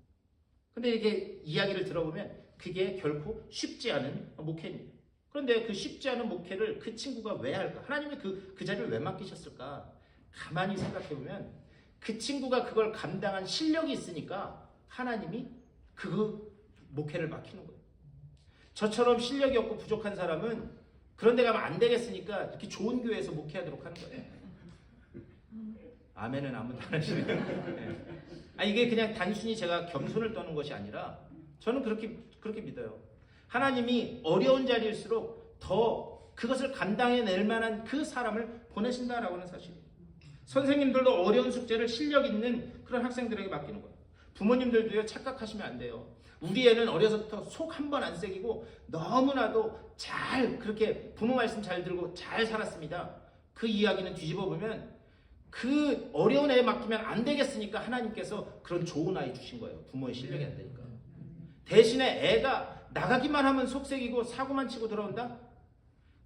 근데 이렇게 이야기를 들어보면 그게 결코 쉽지 않은 목회입니다. 그런데 그 쉽지 않은 목회를 그 친구가 왜 할까? 하나님이 그 자리를 왜 맡기셨을까? 가만히 생각해보면 그 친구가 그걸 감당한 실력이 있으니까 하나님이 그 목회를 맡기는 거예요. 저처럼 실력이 없고 부족한 사람은 그런 데 가면 안 되겠으니까 이렇게 좋은 교회에서 목회하도록 하는 거예요. 아멘은 아무도 안 하시네요. 이게 그냥 단순히 제가 겸손을 떠는 것이 아니라 저는 그렇게 믿어요. 하나님이 어려운 자리일수록 더 그것을 감당해낼 만한 그 사람을 보내신다라고 하는 사실이에요. 선생님들도 어려운 숙제를 실력 있는 그런 학생들에게 맡기는 거예요. 부모님들도요, 착각하시면 안 돼요. 우리 애는 어려서부터 속 한 번 안 새기고 너무나도 잘 그렇게 부모 말씀 잘 들고 잘 살았습니다. 그 이야기는 뒤집어 보면 그 어려운 애 맡기면 안 되겠으니까 하나님께서 그런 좋은 아이 주신 거예요. 부모의 실력이 안 되니까. 대신에 애가 나가기만 하면 속 새기고 사고만 치고 들어온다?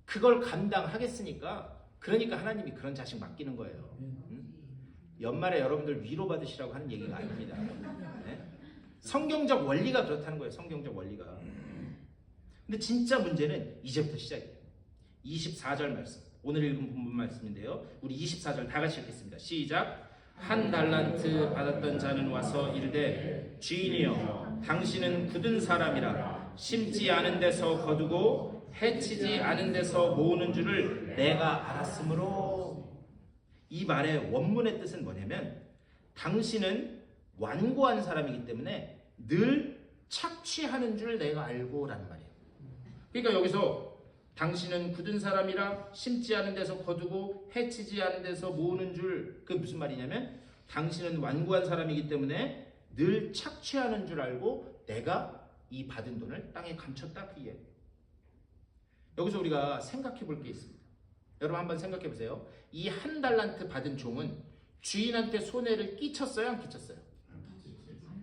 그걸 감당하겠으니까, 그러니까 하나님이 그런 자식 맡기는 거예요. 연말에 여러분들 위로받으시라고 하는 얘기가 아닙니다. 네? 성경적 원리가 그렇다는 거예요. 성경적 원리가. 근데 진짜 문제는 이제부터 시작이에요. 24절 말씀. 오늘 읽은 본문 말씀인데요. 우리 24절 다 같이 읽겠습니다. 시작. 1달란트 받았던 자는 와서 이르되, 주인이여, 당신은 굳은 사람이라 심지 않은 데서 거두고 해치지 않은 데서 모으는 줄을 내가 알았으므로. 이 말의 원문의 뜻은 뭐냐면, 당신은 완고한 사람이기 때문에 늘 착취하는 줄 내가 알고 라는 말이에요. 그러니까 여기서 당신은 굳은 사람이라 심지 않은 데서 거두고 해치지 않은 데서 모으는 줄, 그게 무슨 말이냐면 당신은 완고한 사람이기 때문에 늘 착취하는 줄 알고 내가 이 받은 돈을 땅에 감췄다, 그 이야기예요. 여기서 우리가 생각해 볼 게 있습니다. 여러분 한번 생각해 보세요. 이 1달란트 받은 종은 주인한테 손해를 끼쳤어요, 안 끼쳤어요?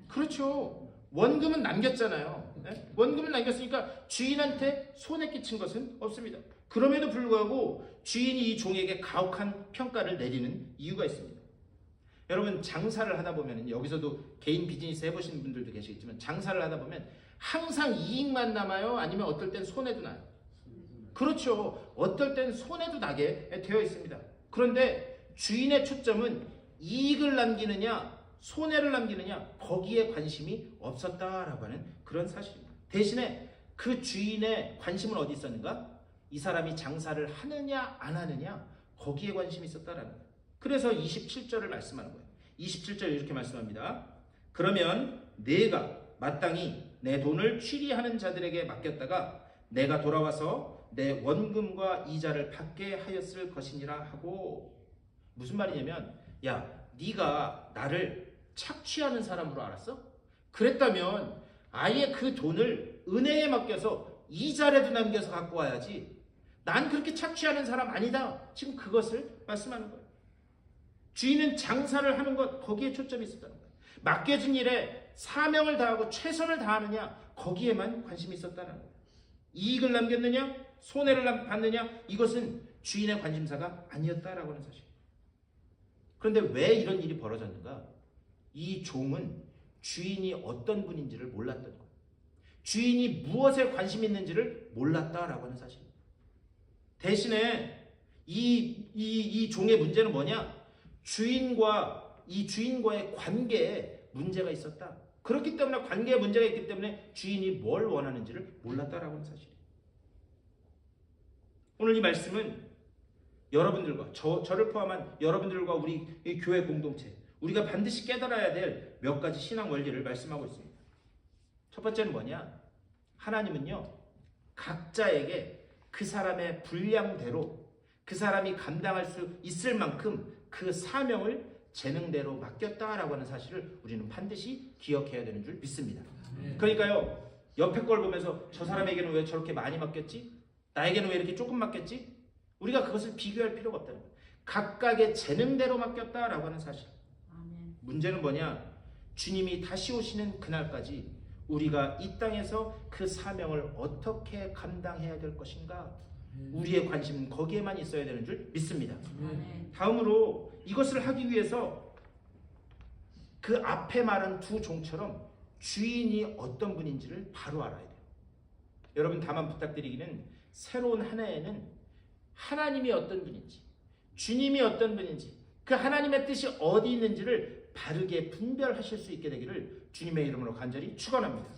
그렇죠. 원금은 남겼잖아요. 네? 원금을 남겼으니까 주인한테 손해 끼친 것은 없습니다. 그럼에도 불구하고 주인이 이 종에게 가혹한 평가를 내리는 이유가 있습니다. 여러분, 장사를 하다 보면, 여기서도 개인 비즈니스 해보시는 분들도 계시겠지만, 장사를 하다 보면 항상 이익만 남아요? 아니면 어떨 땐 손해도 나요? 그렇죠. 어떨 땐 손해도 나게 되어 있습니다. 그런데 주인의 초점은 이익을 남기느냐 손해를 남기느냐 거기에 관심이 없었다라고 하는 그런 사실입니다. 대신에 그 주인의 관심은 어디 있었는가? 이 사람이 장사를 하느냐 안 하느냐 거기에 관심이 있었다라는 거예요. 그래서 27절을 말씀하는 거예요. 27절 이렇게 말씀합니다. 그러면 내가 마땅히 내 돈을 취리하는 자들에게 맡겼다가 내가 돌아와서 내 원금과 이자를 받게 하였을 것이니라 하고, 무슨 말이냐면, 야, 네가 나를 착취하는 사람으로 알았어? 그랬다면 아예 그 돈을 은행에 맡겨서 이자라도 남겨서 갖고 와야지. 난 그렇게 착취하는 사람 아니다. 지금 그것을 말씀하는 거예요. 주인은 장사를 하는 것, 거기에 초점이 있었다는 거예요. 맡겨진 일에 사명을 다하고 최선을 다하느냐 거기에만 관심이 있었다는 거예요. 이익을 남겼느냐 손해를 받느냐 이것은 주인의 관심사가 아니었다라고 하는 사실. 그런데 왜 이런 일이 벌어졌는가? 이 종은 주인이 어떤 분인지를 몰랐던 거예요. 주인이 무엇에 관심 있는지를 몰랐다라고 하는 사실. 대신에 이 종의 문제는 뭐냐? 주인과의 관계에 문제가 있었다. 그렇기 때문에 관계에 문제가 있기 때문에 주인이 뭘 원하는지를 몰랐다라고 하는 사실이에요. 오늘 이 말씀은 여러분들과 저를 포함한 여러분들과 우리 교회 공동체, 우리가 반드시 깨달아야 될 몇 가지 신앙 원리를 말씀하고 있습니다. 첫 번째는 뭐냐? 하나님은요, 각자에게 그 사람의 분량대로 그 사람이 감당할 수 있을 만큼 그 사명을 재능대로 맡겼다라고 하는 사실을 우리는 반드시 기억해야 되는 줄 믿습니다. 그러니까요, 옆에 걸 보면서 저 사람에게는 왜 저렇게 많이 맡겼지? 나에게는 왜 이렇게 조금 맡겼지? 우리가 그것을 비교할 필요가 없다는 거예요. 각각의 재능대로 맡겼다라고 하는 사실. 문제는 뭐냐? 주님이 다시 오시는 그날까지 우리가 이 땅에서 그 사명을 어떻게 감당해야 될 것인가? 우리의 관심은 거기에만 있어야 되는 줄 믿습니다. 다음으로 이것을 하기 위해서 그 앞에 말한 두 종처럼 주인이 어떤 분인지를 바로 알아야 돼요. 여러분, 다만 부탁드리기는 새로운 한 해에는 하나님이 어떤 분인지, 주님이 어떤 분인지, 그 하나님의 뜻이 어디 있는지를 바르게 분별하실 수 있게 되기를 주님의 이름으로 간절히 축원합니다.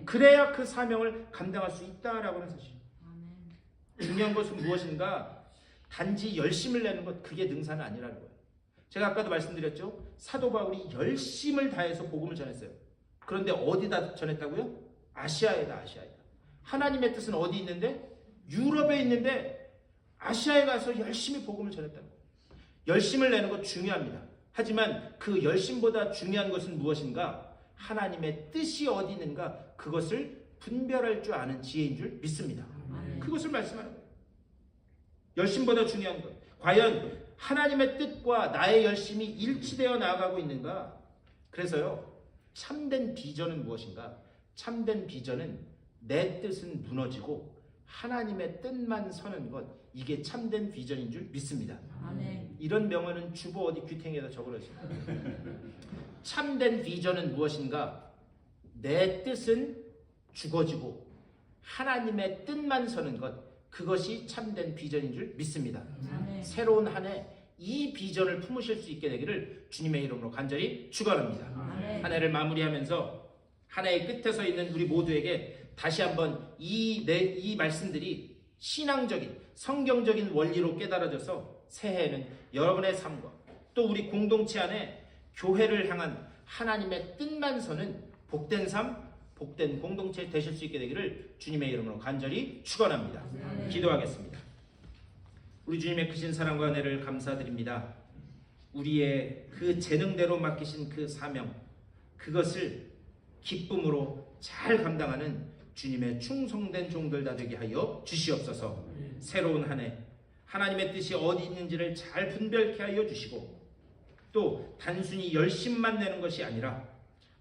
그래야 그 사명을 감당할 수 있다라고 하는 사실. 중요한 것은 무엇인가? 단지 열심을 내는 것, 그게 능사는 아니라는 거예요. 제가 아까도 말씀드렸죠. 사도 바울이 열심을 다해서 복음을 전했어요. 그런데 어디다 전했다고요? 아시아에다. 하나님의 뜻은 어디 있는데? 유럽에 있는데 아시아에 가서 열심히 복음을 전했다는 거예요. 열심을 내는 것 중요합니다. 하지만 그 열심보다 중요한 것은 무엇인가? 하나님의 뜻이 어디 있는가? 그것을 분별할 줄 아는 지혜인 줄 믿습니다. 그것을 말씀하는 거예요. 열심보다 중요한 것. 과연 하나님의 뜻과 나의 열심이 일치되어 나아가고 있는가? 그래서요, 참된 비전은 무엇인가? 참된 비전은 내 뜻은 무너지고 하나님의 뜻만 서는 것, 이게 참된 비전인 줄 믿습니다. 이런 명언은 주보 어디 귀탱이에다 적어놓으십니다. 참된 비전은 무엇인가? 내 뜻은 죽어지고 하나님의 뜻만 서는 것, 그것이 참된 비전인 줄 믿습니다. 새로운 한 해 이 비전을 품으실 수 있게 되기를 주님의 이름으로 간절히 축원합니다. 한 해를 마무리하면서 한 해의 끝에 서 있는 우리 모두에게 다시 한번 이 말씀들이 신앙적인 성경적인 원리로 깨달아져서 새해에는 여러분의 삶과 또 우리 공동체 안에 교회를 향한 하나님의 뜻만 서는 복된 삶, 복된 공동체 되실 수 있게 되기를 주님의 이름으로 간절히 축원합니다. 기도하겠습니다. 우리 주님의 크신 사랑과 은혜를 감사드립니다. 우리의 그 재능대로 맡기신 그 사명, 그것을 기쁨으로 잘 감당하는 주님의 충성된 종들 다 되게 하여 주시옵소서. 새로운 한 해 하나님의 뜻이 어디 있는지를 잘 분별케 하여 주시고, 또 단순히 열심만 내는 것이 아니라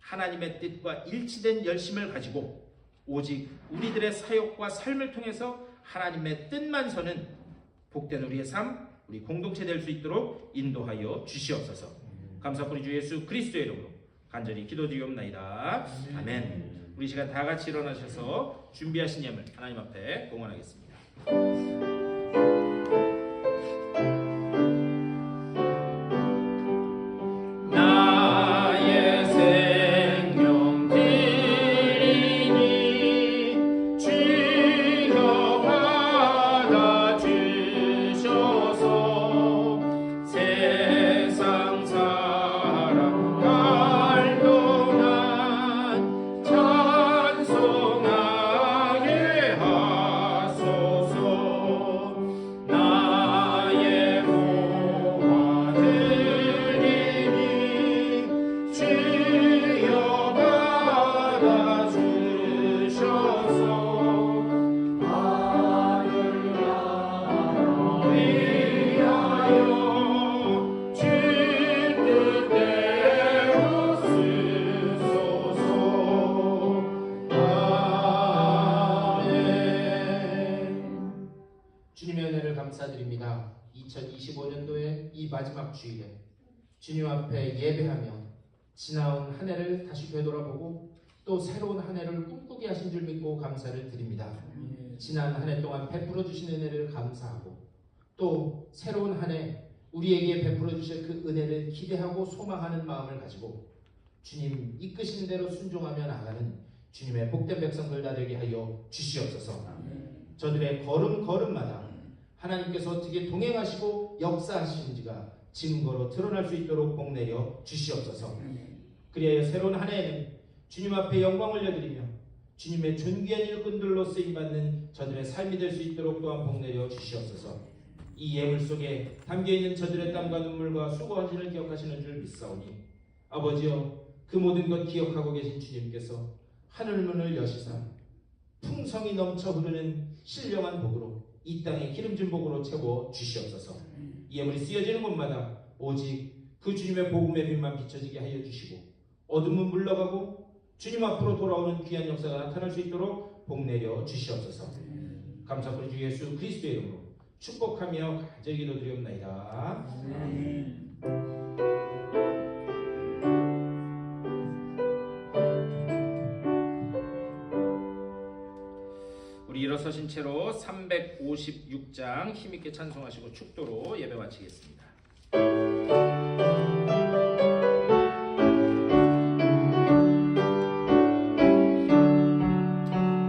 하나님의 뜻과 일치된 열심을 가지고 오직 우리들의 사역과 삶을 통해서 하나님의 뜻만 서는 복된 우리의 삶, 우리 공동체 될 수 있도록 인도하여 주시옵소서. 감사드리 주 예수 그리스도의 이름으로 간절히 기도드리옵나이다. 아멘. 우리 시간 다 같이 일어나셔서 준비하신 예물 하나님 앞에 공헌하겠습니다. 나의 생명 드리니 주여 받아주셔서 세상 살아갈 동안 찬송하게 하소서. 나의 모아 드리니 주여 받아주셔서 나를 위하여 주 뜻대로 쓰소서. 아멘. 주님의 은혜를 감사드립니다. 2025년도의 이 마지막 주일에 주님 앞에 예배하며 지나온 한 해를 다시 되돌아보고 또 새로운 한 해를 꿈꾸게 하신 줄 믿고 감사를 드립니다. 지난 한 해 동안 베풀어 주신 은혜를 감사하고 또 새로운 한 해 우리에게 베풀어 주실 그 은혜를 기대하고 소망하는 마음을 가지고 주님 이끄시는 대로 순종하며 나가는 주님의 복된 백성들 다 되게 하여 주시옵소서. 저들의 걸음걸음마다 하나님께서 어떻게 동행하시고 역사하시는지가 증거로 드러날 수 있도록 복내려 주시옵소서. 그리하여 새로운 한 해에는 주님 앞에 영광 올려드리며 주님의 존귀한 일꾼들로 쓰임받는 저들의 삶이 될 수 있도록 또한 복내려 주시옵소서. 이 예물 속에 담겨있는 저들의 땀과 눈물과 수고 헌신을 기억하시는 줄 믿사오니 아버지여, 그 모든 것 기억하고 계신 주님께서 하늘문을 여시사 풍성이 넘쳐 흐르는 신령한 복으로 이 땅에 기름진 복으로 채워 주시옵소서. 이 예물이 쓰여지는 곳마다 오직 그 주님의 복음의 빛만 비춰지게 하여 주시고 어둠은 물러가고 주님 앞으로 돌아오는 귀한 역사가 나타날 수 있도록 복내려 주시옵소서. 감사드리 주 예수 그리스도의 이름으로 축복하며 간절히 기도드리옵나이다. 우리 일어서신 채로 356장 힘있게 찬송하시고 축도로 예배 마치겠습니다.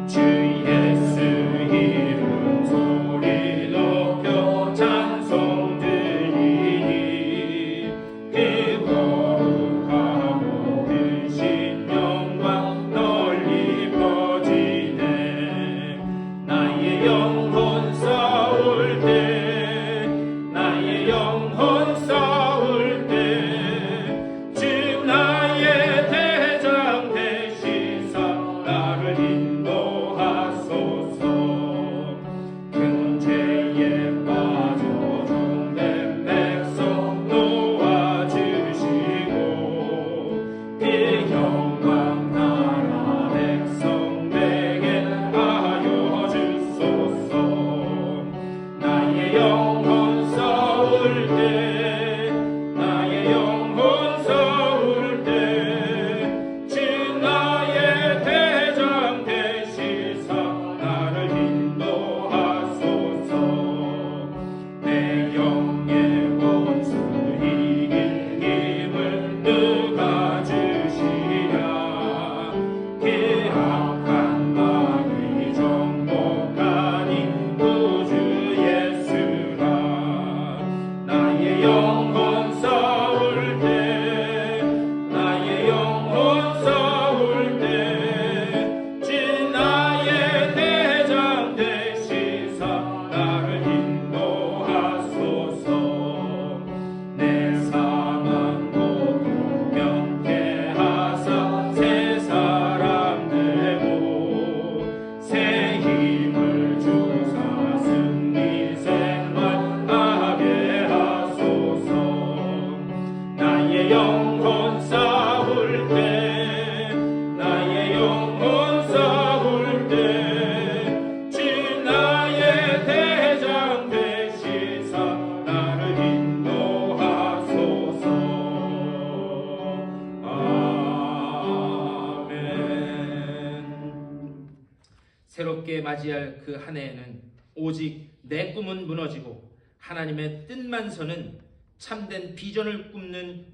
주 예수 이름 소리 높여 찬송 드리니 그 거룩하고 크신 영광 널리 퍼지네. 나의 영혼 싸울 때 나의 영혼 싸울 때 맞이할 그 한 해에는 오직 내 꿈은 무너지고 하나님의 뜻만 서는 참된 비전을 꿈는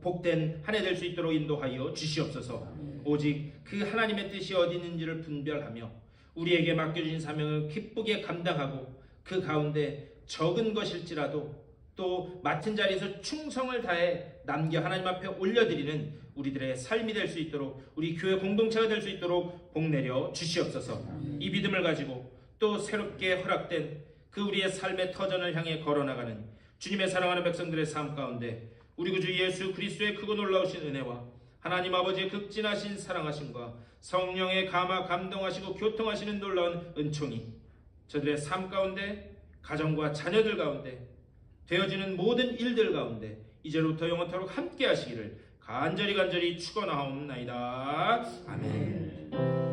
복된 한 해 될 수 있도록 인도하여 주시옵소서. 오직 그 하나님의 뜻이 어디 있는지를 분별하며 우리에게 맡겨주신 사명을 기쁘게 감당하고 그 가운데 적은 것일지라도 또 맡은 자리에서 충성을 다해 남겨 하나님 앞에 올려드리는 우리들의 삶이 될 수 있도록, 우리 교회 공동체가 될 수 있도록 복내려 주시옵소서. 이 믿음을 가지고 또 새롭게 허락된 그 우리의 삶의 터전을 향해 걸어나가는 주님의 사랑하는 백성들의 삶 가운데 우리 구주 예수 그리스도의 크고 놀라우신 은혜와 하나님 아버지의 극진하신 사랑하심과 성령의 감화 감동하시고 교통하시는 놀라운 은총이 저들의 삶 가운데, 가정과 자녀들 가운데, 되어지는 모든 일들 가운데 이제로부터 영원토록 함께 하시기를 간절히 축원하옵나이다. 아멘.